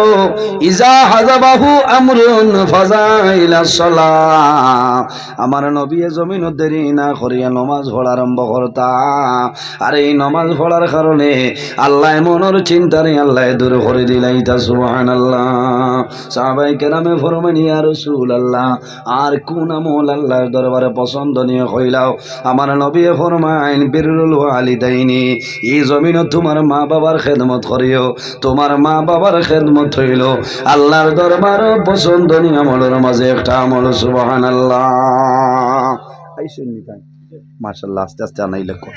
ইজা হাজাবাহু আমরুন ফাজাইলা সালাহ আমার নবী জমিন দেরি না করিয়া নামাজ পড়া আরম্ভ করতা আর এই নামাজ পড়ার কারণে আল্লাহ মনের চিন্তারে আল্লাহ দূর করে দিলাইতা সুবহানাল্লাহ সাহাবায়ে কেরামে ফরমান ইয়া রাসূলুল্লাহ আর কোন আমল আল্লাহর দরবারে পছন্দনীয় হইলাও আমার নবী ফরমাইন বিরুল ওয়ালিদাইনি এই জমিন তোমার মা বাবার খেদমত করিও তোমার মা বাবার খেদমত হইল আল্লাহর দরবার পছন্দনীয় আমলের মাঝে একটা আমল সুবহানাল্লাহ আইসুন নিতাই মাশাআল্লাহ আস্তে আস্তে আনাই লেখো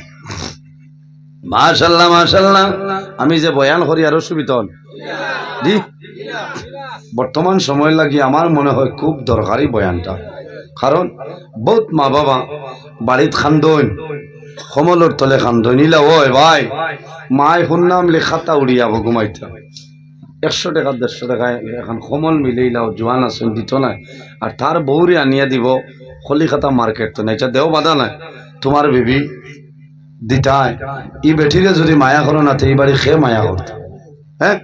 মাশাআল্লাহ মাশাআল্লাহ আমি যে বয়ান করি আর সুবিধা জি বর্তমান সময় লাগি আমার মনে হয় খুব দরকারি বয়ানটা কারণ বহুত মা বাবা বাড়িত খান্দন কমলর তলে খান্দন নিলা ওই ভাই মায় শুনলাম লেখাতা উড়িয়াব ঘুমাইতে 100 টাকা 150 টাকায় এখন কমল মিলেইলাও জোয়ান আসুন দিত নাই আর তার বউরে আনিয়া দিব কলিকাতা মার্কেট তো নাই দেও বাধা নাই তোমার বেবি দিতায় ই বেঠিরে যদি মায়া করো না তো এই বাড়ি খেয়ে মায়া করত হ্যাঁ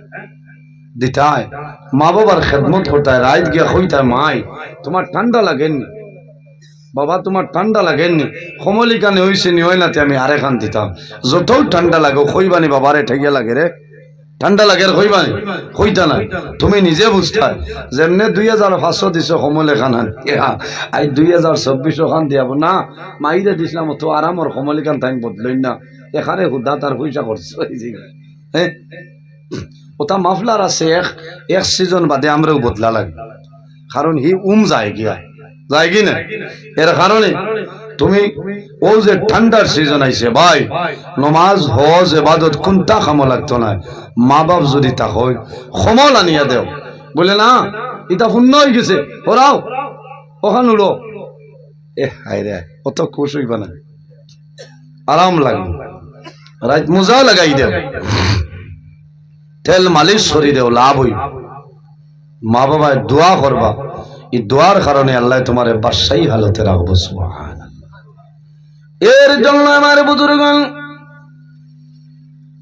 দিতায় মা বাবার খেদমত করতায় রাত গিয়া কইতায় মাই তোমার ঠান্ডা লাগেনি বাবা তোমার ঠান্ডা লাগেনি কমলিকানে হইছে নি হয় নাতে আমি আরে খান দিতাম যত ঠান্ডা লাগে কইবানি বাবারে ঠেকিয়া লাগে রে ঠান্ডা লাগে কইবানি কইতা নাই তুমি নিজে বুঝতা যেমনে 2500 দিছো কমলে খান আই 2024 খান দিয়াব না মাইরে দিছিলাম তো আরামর কমলিকান টাইম বদলই না এখানে হুদা তার পয়সা করছো হ্যাঁ ওটা মাফলার আছে এক সিজন বাদে আমরাও বদলা লাগে কারণ হি যায় গিয়া যায় কি না এর কারণে তুমি ও যে ঠান্ডার সিজন আইছে ভাই নমাজ হজ ইবাদত কোনটা কামো লাগতো না মা বাপ যদি তা হয় কমল আনিয়া দেও বলে না এটা শূন্য হয়ে গেছে ওরাও ওখান উড়ো এ হায় রে অত খুশ হইবা না আরাম লাগবে রাত মোজা লাগাই দেও তেল মালিশ করি দেও লাভ হইব মা বাবায় দোয়া করবা এই দোয়ার কারণে আল্লাহ তোমার বাদশাহী হালতে রাখবো সুবহানাল্লাহ এর জন্য আমার বুজুর্গণ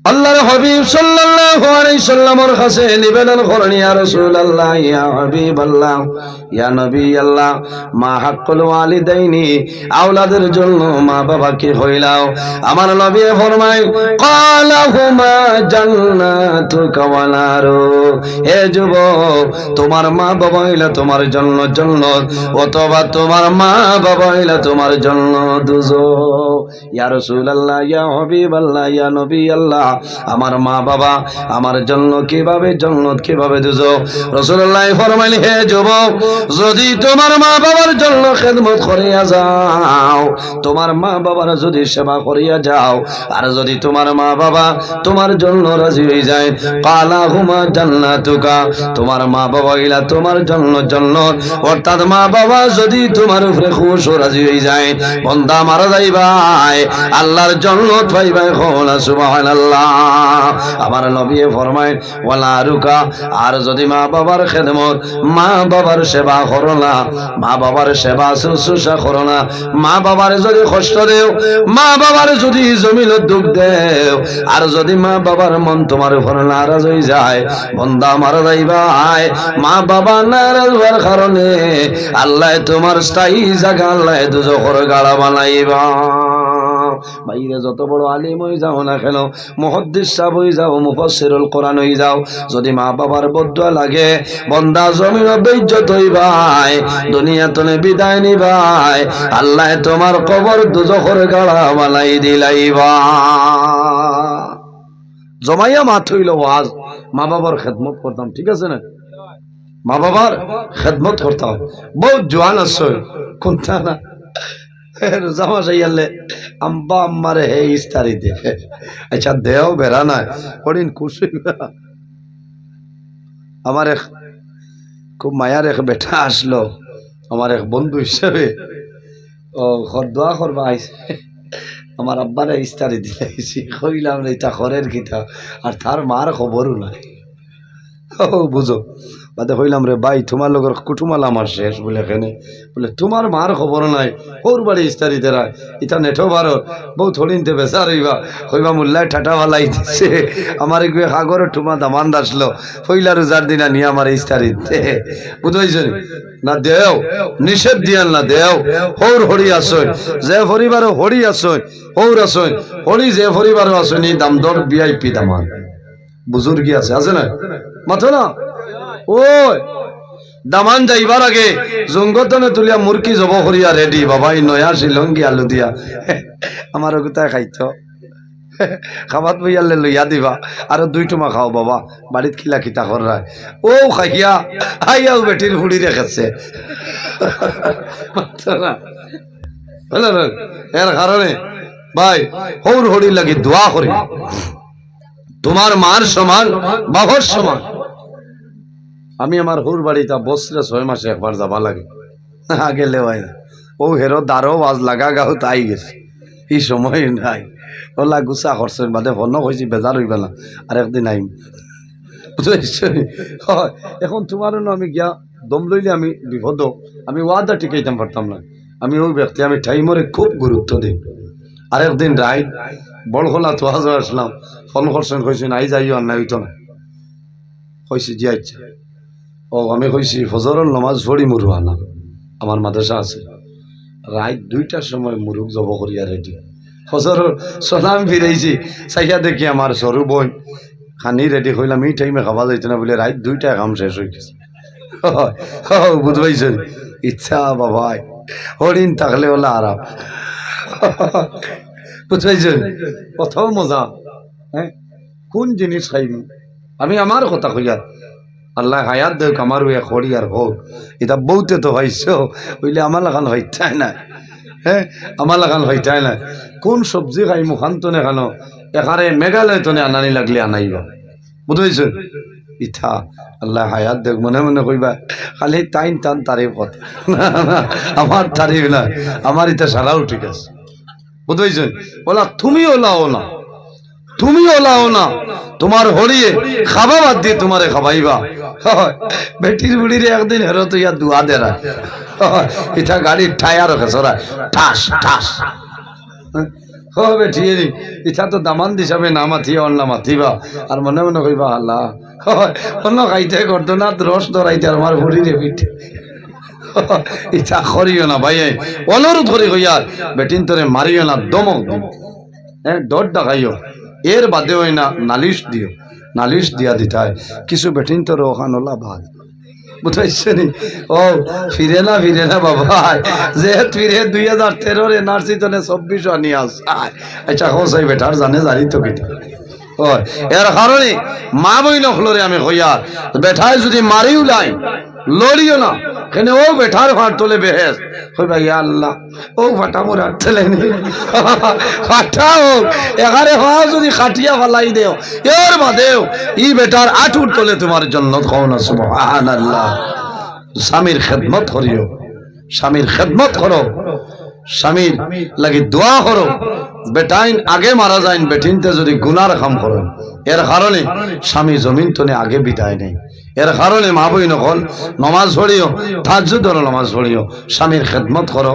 আল্লাহর হাবিব সাল্লাল্লাহু আলাইহি সাল্লামের কাছে নিবেদন করেন ইয়া রাসূলুল্লাহ ইয়া হাবিবাল্লাহ ইয়া নবী আল্লাহ মা হাক্কুল ওয়ালিদাইনি আওলাদের জন্য মা বাবাকে হইলাও আমার নবী ফরমায় ক্বালাহুমা জান্নাতুকা ওয়া নারু হে যুবক তোমার মা বাবা হইলা তোমার জন্য জান্নাত অথবা তোমার মা বাবা হইলা তোমার জন্য দুজক ইয়া রাসূলুল্লাহ ইয়া হাবিবাল্লাহ ইয়া নবী আল্লাহ আমার মা বাবা আমার জন্য কিভাবে জান্নাত কিভাবে দুজক রাসূলুল্লাহ ফরমাইলেন হে যুবক যদি তোমার মা বাবার জন্য খেদমত করিয়া যাও তোমার মা বাবার যদি সেবা করিয়া যাও আর যদি তোমার মা বাবা তোমার জন্য রাজি হয়ে যায় কালাহুমা জান্নাতুকা তোমার মা বাবা হইলা তোমার জন্য জান্নাত অর্থাৎ মা বাবা যদি তোমার উপরে খুশ ও রাজি হয়ে যায় বান্দা মারা যাইবা পাইবাই, আল্লাহর জান্নাত পাইবাই। কোন সুবহানাল্লাহ। আমার নবী ফরমায় ওয়ালা রুকা, আর যদি মা বাবার খেদমত, মা বাবার সেবা করো না, মা বাবার সেবা শুশ্রূষা করো না, মা বাবার যদি কষ্ট দেও, মা বাবার যদি জমিল দুঃখ দেও, আর যদি মা বাবার মন তোমার উপর নারাজ হয়ে যায়, বন্দা মারা যাইবাই। মা বাবা নারাজ হওয়ার কারণে আল্লাহ তোমার স্থায়ী জায়গা আল্লাহ দুজখের গাড়া বানাইবা। বাইরে যত বড় আলিম হয়ে যাও না কেন, মুহাদ্দিস সাহেব হয়ে যাও, মুফাসসিরুল কোরআন হয়ে যাও, যদি মা বাবার বদদুয়া লাগে, বন্দা জমিন বেইজ্জত হইবাই, দুনিয়াতে বিদায় নিবাই, আল্লাহ তোমার কবর দুজখের গাড়া বানাই দিলাইবা। জমাইয়া মাত হইল ওয়াজ, মা বাবার খেদমত করতাম, ঠিক আছে না? মা বাবার খেদমত করতাম। বহুত জোয়ান আছে কোনটা না রোজা মাস আইয়ালে আম্বা আম্মারে হে ইস্তারি দে, আচ্ছা দেও বেড়া নাই হরিণ খুশি। আমার এক খুব মায়ার এক বেটা আসলো, আমার এক বন্ধু হিসেবে, ও ঘর দোয়া করবা আইছে, আমার আব্বারে ইস্তারি দিলাইছি, কইলাম রে তা ঘরের কিতা, আর তার মার খবরও নাই। ও বুঝো বাদে কইলাম রে ভাই তোমার লগর কুটুমাল আমার শেষ, বলে এখানে বলে তোমার মার খবর নাই, ওর বাড়ি ইস্তারি দেরায়, ইটা নেঠো বারো বউ থড়িনতে বেচার হইবা, হইবা মোল্লায় ঠাটা ভালাই দিচ্ছে, আমার গিয়ে সাগর ঠুমা দামান আসলো, পইলা রোজার দিনা নিয়ে আমার ইস্তারি দে, বুঝাইছে না? দেও নিষেধ দিয়ান না, দেও হৌর হরি আসই, যে পরিবারও হরি আসই, হৌর আসই, হরি যে পরিবারও আসনি, দাম দর ভিআইপি দামান বুজুর্গি আছে না? মাথো না ওই দামান যাইবার আগে জঙ্গতনে তুলিয়া মুরকি জব করিয়া রেডি, বাবা এই নয়া শিলঙ্গি আলু দিয়া আমার গোটায় খাইত, খাবাত বইয়ালে লইয়া দিবা, আর দুই টুমা খাও বাবা, বাড়িত খিলা খিতা করায়, ও খাইয়া আইয়াও বেটির হুড়ি রেখেছে। এর কারণে ভাই হৌর হরি লাগি দোয়া করি, তোমার মার সমান বাবার সমান। আমি আমার হুর বাড়িটা বছরে 6 মাসে একবার যাবা লাগে, আগে লেওয়াই না, ও হেরো দারো বাজ লাগা গাও তাই গেছে, এই সময় নাই, ওলা গুছা করছেন বাদে ফোন কইছি বেজার হইবে না, আর একদিন আইম, বুঝেছ? এখন তোমারও না আমি গিয়া দম লইলে আমি বিপদ, আমি ওয়াদা টিকাইতাম পারতাম না, আমি ওই ব্যক্তি, আমি টাইমরে খুব গুরুত্ব দিই। আর একদিন রাই বড়খোলা তো হাজার আসলাম, ফোন করছেন, কইছেন আই যাইও, আর নাই হইতো না, কইছি জি আচ্ছা। ও আমি কইছি ফজরের নামাজ পড়ি মুরু আনা, আমার মাদ্রাসা আছে, রাত 2টার সময় মুরুখ জব করিয়া রেডি, ফজরের সলাম ফিরাইছি, চাইয়া দেখি আমার সরু বোন খানি রেডি, কইলাম এই টাইমে খাওয়া যাইতো না বলে রাত 2টায় কাম শেষ হয়ে গেছে। বুঝবাইছেন? ইচ্ছা বাবাই হরিণ থাকলে হলে আরাম, বুঝবাইছেন? প্রথম মজা, হ্যাঁ কোন জিনিস খাইব, আমি আমার কথা কইয়া আল্লাহ হায়াত দেখ, আমার এক হরি আর হোক, এটা বউতে তো হয়েছ বইলে আমার লাগান হইতাই না, হ্যাঁ আমার লাগান হইতাই না, কোন সবজি খাই মুখান তো নেখানো, এখানে মেঘালয় তো আনানি লাগলে আনাইবা, বুঝেছ? ইথা আল্লাহ হায়াত দেখ, মনে মনে কইবা খালি টাইন টান তারিফ কথা, আমার তারিফ না, আমার ইটা সারাও ঠিক আছে, বুঝেছ? ওলা তুমি ওলাও না, তুমি ওলাও না, তোমার হরিয়ে খাবা বাদ দিয়ে তোমারে খাবাইবা। বেটির বুড়িরে একদিন হেরো তো ইয়া দুয়া দেরা, এটা গাড়ির টায়ার খেসরা ঠাস ঠাস, বেঠিয়ে নি ইটা তো দামান দিছাবে না মাথিয়া অন্য মাথিবা, আর মনে মনে কইবা আল্লাহ অন্য খাইতে করতো না, রস ধরাইতে আমার বুড়িরে পিঠে, ইটা করিও না ভাই, অনুরোধ করি কইয়া বেটিন তোরে মারিও না, দমক হ্যাঁ ডর ডাকাইও, এর বাদে হয় না নালিশ দিও, নালিশ দিয়া দিতায় কিছু বেটিন তোর ওখানলা ভাগ, বুঝাইছে নি? ও ফিরে না বাবা, যে ফিরে 2013 এনআরসি তনে 24 আনি আস, আচ্ছা হোসাই বেটার জানে জানি তো কিতা, এর কারণে মা বই নখলরে আমি কইয়া বেঠায় যদি মারিও লাই লড়িও না, কেন ও বেঠার ফাট তোলে বেহেস, কইবা ইয়া আল্লাহ ও ফাটা মোর হাত ঠেলেনি, ফাটা হোক এখানে হওয়া যদি খাটিয়া ফালাই দেও, এর বাদেও ই বেটার আঠুর তোলে তোমার জন্য, কও না সুবহানাল্লাহ। স্বামীর খেদমত করিও, স্বামীর খেদমত করো, স্বামীর লাগি দোয়া করো, বেটাইন আগে মারা যায়, বেটিনতে যদি গুনার কাম করেন, এর কারণে স্বামী জমিন তনে আগে বিদায় নেই। এর কারণে মা বই নকল নমাজ পড়িও, তাহাজ্জুদের নমাজ পড়িও, স্বামীর খেদমত করো।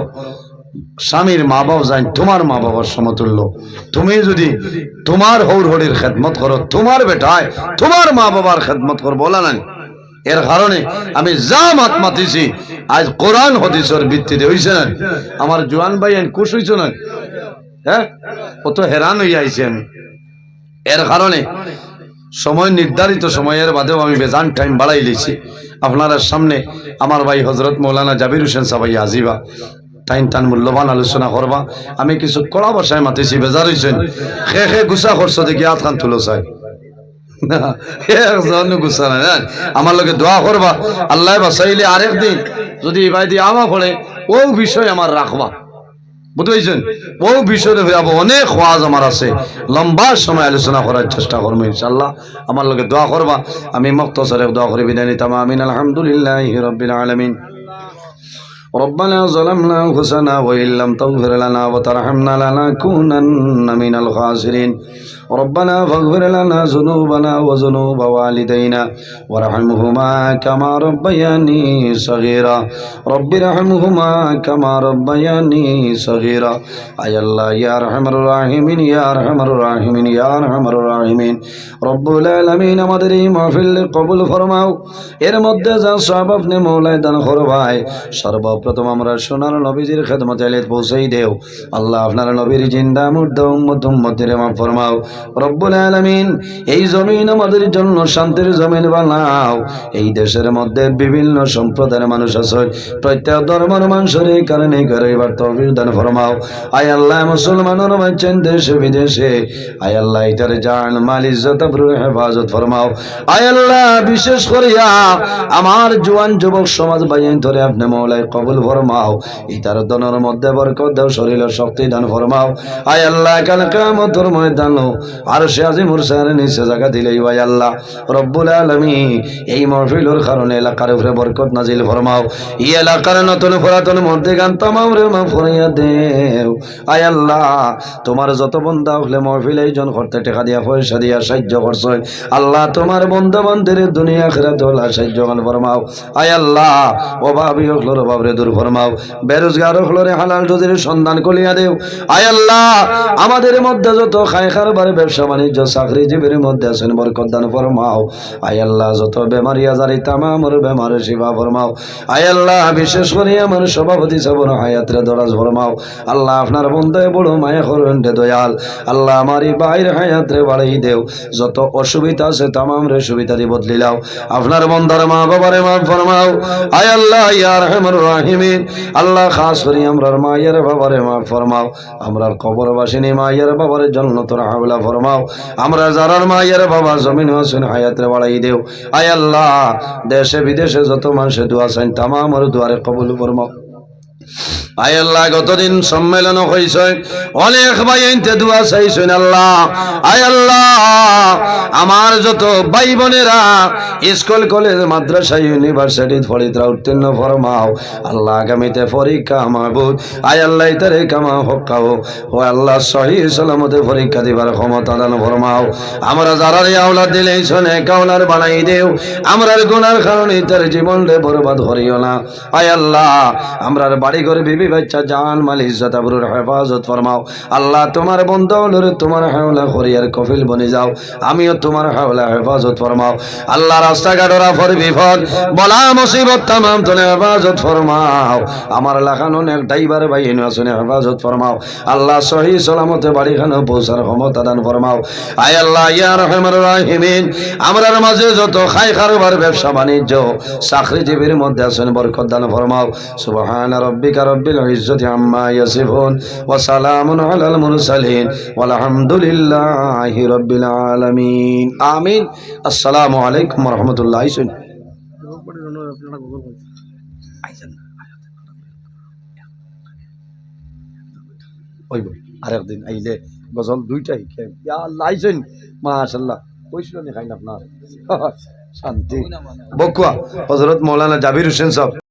স্বামীর মা বাবা যাই তোমার মা বাবার সমতুল্য। তুমি যদি তোমার হৌর হরির খেদমত করো, তোমার বেটায় তোমার মা বাবার খেদমত করো, বলা নাই। এর কারণে আমি যা মাত মাতিছি আজ কোরআন হাদিসের ভিত্তিতে হইছে না। আমার জোয়ান ভাই খুশ হইছ না? হ্যাঁ, কত হেরান হইয়া আইছেন। এর কারণে সময় নির্ধারিত সময়ের বাদেও আমি বেজান টাইম বাড়াই লিছি আপনার সামনে। আমার ভাই হজরত মৌলানা জাবির হোসেন সাহাই আজিবা টান মূল্যবান আলোচনা করবা। আমি কিছু কড়া ভাষায় মাতিছি, বেজার হইছেন। খে গুছা করছো দেখি হাত খান তুলো চাই গুছা নাই। আমার লোকে দোয়া করবা, আল্লাহ বাসাইলে আরেক দিন যদি ভাই দিয়ে আমা পড়ে ও বিষয় আমার রাখবা, বুঝতে ও বিষয়ে অনেক ওয়াজ আমার আছে, লম্বা সময় আলোচনা করার চেষ্টা করবো ইনশাল্লাহ। আমার লোকে দোয়া করবা। আমি মুক্তসরে দোয়া করে বিদায় নিতাম। আমিন। আলহামদুলিল্লাহি রাব্বিল আলামিন। ربنا ظلمنا أنفسنا وإن لم تغفر لنا وترحمنا لنكونن من الخاسرين. ربنا فاغفر لنا ذنوبنا وذنوب والدينا وارحمهما كما ربياني صغيرا. رب ارحمهما كما ربياني صغيرا. أي الله يا أرحم الراحمين يا أرحم الراحمين يا أرحم الراحمين. رب العالمين আমাদের এই মাহফিল কবুল ফরমাও। এর মধ্যে যা সওয়াব আপনি মওলাই দান করবাই, সর্বপ্রথম আমরা সোনার নবীজির খেদমতে আলে পৌঁছাই দেও। আল্লাহ আপনার নবীর জিন্দা মুর্দা উম্মত উম্মতের মাফ ফরমাও। রব্বুল আলামিন এই জমিন আমাদের জন্য শান্তির জমিন বানাও। এই দেশের মধ্যে বিভিন্ন সম্প্রদায়ের মানুষ আছে, প্রত্যেক ধর্মের মানুষের এই কারণে এবার তৌফিক দান ফরমাও। আয় আল্লাহ মুসলমানের বাঁচেন দেশে বিদেশে, আয় আল্লাহ এটার জান মাল ইজ্জত আবরুর হেফাজত ফরমাও। আয় আল্লাহ বিশেষ করিয়া আমার জওয়ান যুবক সমাজ বাইন ধরে আপনি মওলাই কবুল ফরমাও। ইতার দনের মধ্যে বরকত দাও, শরীরের শক্তি দান ফরমাও। আয় আল্লাহ কাল কিয়ামতের ময়দানে আরশে আজিমুর সারে নিচে জায়গা দিলেই ওই আল্লাহ রব্বুল আলামিন এই মাহফিলের কারণে এলাকার উপরে বরকত নাজিল ফরমাও। এই এলাকার নতুন পুরাতন মধ্যে গান তামাম রে মাফ করিয়া দেও। আয় আল্লাহ তোমার যত বান্দা হলে মাহফিল আয়োজন করতে টাকা দিয়া পয়সা দিয়া সাহায্য করছেন, আল্লাহ তোমার বন্ধু বান্ধবের দুনিয়া আখিরাত ওলা সাহায্য গান ফরমাও। আয় আল্লাহ অভাবী হলর অভাবরে দূর ফরমাও, বেরোজগার হলরে হালাল রুজির সন্ধান করিয়া দেও। আয় আল্লাহ আমাদের মধ্যে যত খায় খারবার ব্যবসা বাণিজ্য চাকরিজীবীর মধ্যে আছেন বরকত দান ফরমাও। আয় আল্লাহ যত বেমারি আজারি তামামর বেমারে শিফা ফরমাও। আয় আল্লাহ বিশেষ করে আমার সভাপতি সাবর হায়াতরে দরাজ ফরমাও। আল্লাহ আপনার বন্ধে বড় মায়া করেন রে দয়াল। আল্লাহ আমারই বাইর হায়াতরে বাড়াই দেও, যত অসুবিধা আছে তামাম রে সুবিধা দিয়ে বদলিলাও। আপনার বন্ধার মা বাবারে মাফ ফরমাও। আয় আল্লাহ ইয়া আরহামুর রাহিমিন, আল্লাহ খাস করি আমরার মায়ের বাবারে মাফ ফরমাও। আমরার কবরবাসিনী মায়ের বাবারে জান্নাতুল হাওলা ফরমাও। আমরা যারার মায়ের বাবা জমিন আছেন হায়াতরে বাড়াই দেও। আয় আল্লাহ দেশে বিদেশে যত মানুষের দোয়া চান তামামর দুয়ারে কবুল ফরমাও। আয় আল্লাহ গতদিন সম্মেলন হয়েছে, অনেক ভাই আইনতে দোয়া চাইছেন আল্লাহ। আয় আল্লাহ আমার যত ভাই বোনেরা স্কুল কলেজ মাদ্রাসা ইউনিভার্সিটি পড়িতরা উত্তীর্ণ ফরমাও। আল্লাহ আগামীতে পরীক্ষা মাহবুব আয় আল্লাহ তারে কামা হকাও। ও আল্লাহ সহি সালামতে পরীক্ষা দিবার ক্ষমতা দান ফরমাও। আমরা যারা আওলাদ দিলে শোনে কাউলার বানাই দেও। আমরার গুনার কারণে তার জীবন রে বরবাদ করিও না। আয় আল্লাহ আমরার বাড়ি ঘরে বিবি বাচ্চা জান মাল ইজ্জত আবরুর হেফাজত ফরমাও। আল্লাহ তোমার বন্ধু হলরে তোমার হাওলা করিয়ার কফিল বনে যাও। আমিও তোমার হাওলা হেফাজত ফরমাও। আল্লাহ রাস্তাঘাটরা ফর বিপদ বলা মুসিবত তামাম তোলে হেফাজত ফরমাও। আমার লাখানো অনেক ড্রাইভার ভাই আসনে হেফাজত ফরমাও। আল্লাহ সহি সালামতে বাড়িখানে পৌঁছার ক্ষমতা দান ফরমাও। আয় আল্লাহ ইয়া রহমান রাহিমিন আমরার মাঝে যত খাই কারবার ব্যবসা বাণিজ্য চাকরিজীবীর মধ্যে আছেন বরকত দান ফরমাও। সুবহান রাব্বিকা রব্বিল ইজ্জতি আম্মা ইয়াসিফুন ওয়া সালামুন আলাল মুরসালিন ওয়ালহামদুলিল্লাহি রাব্বিল আলামিন। আমিন। আসসালামু আলাইকুম ওয়া রাহমাতুল্লাহি। আরেকদিন আইলে গজল দুইটাই লাইছেন মাশাআল্লাহ কইছিল নি খাইন আপনার শান্তি বকুয়া হযরত মাওলানা জাবির হোসেন সাহেব।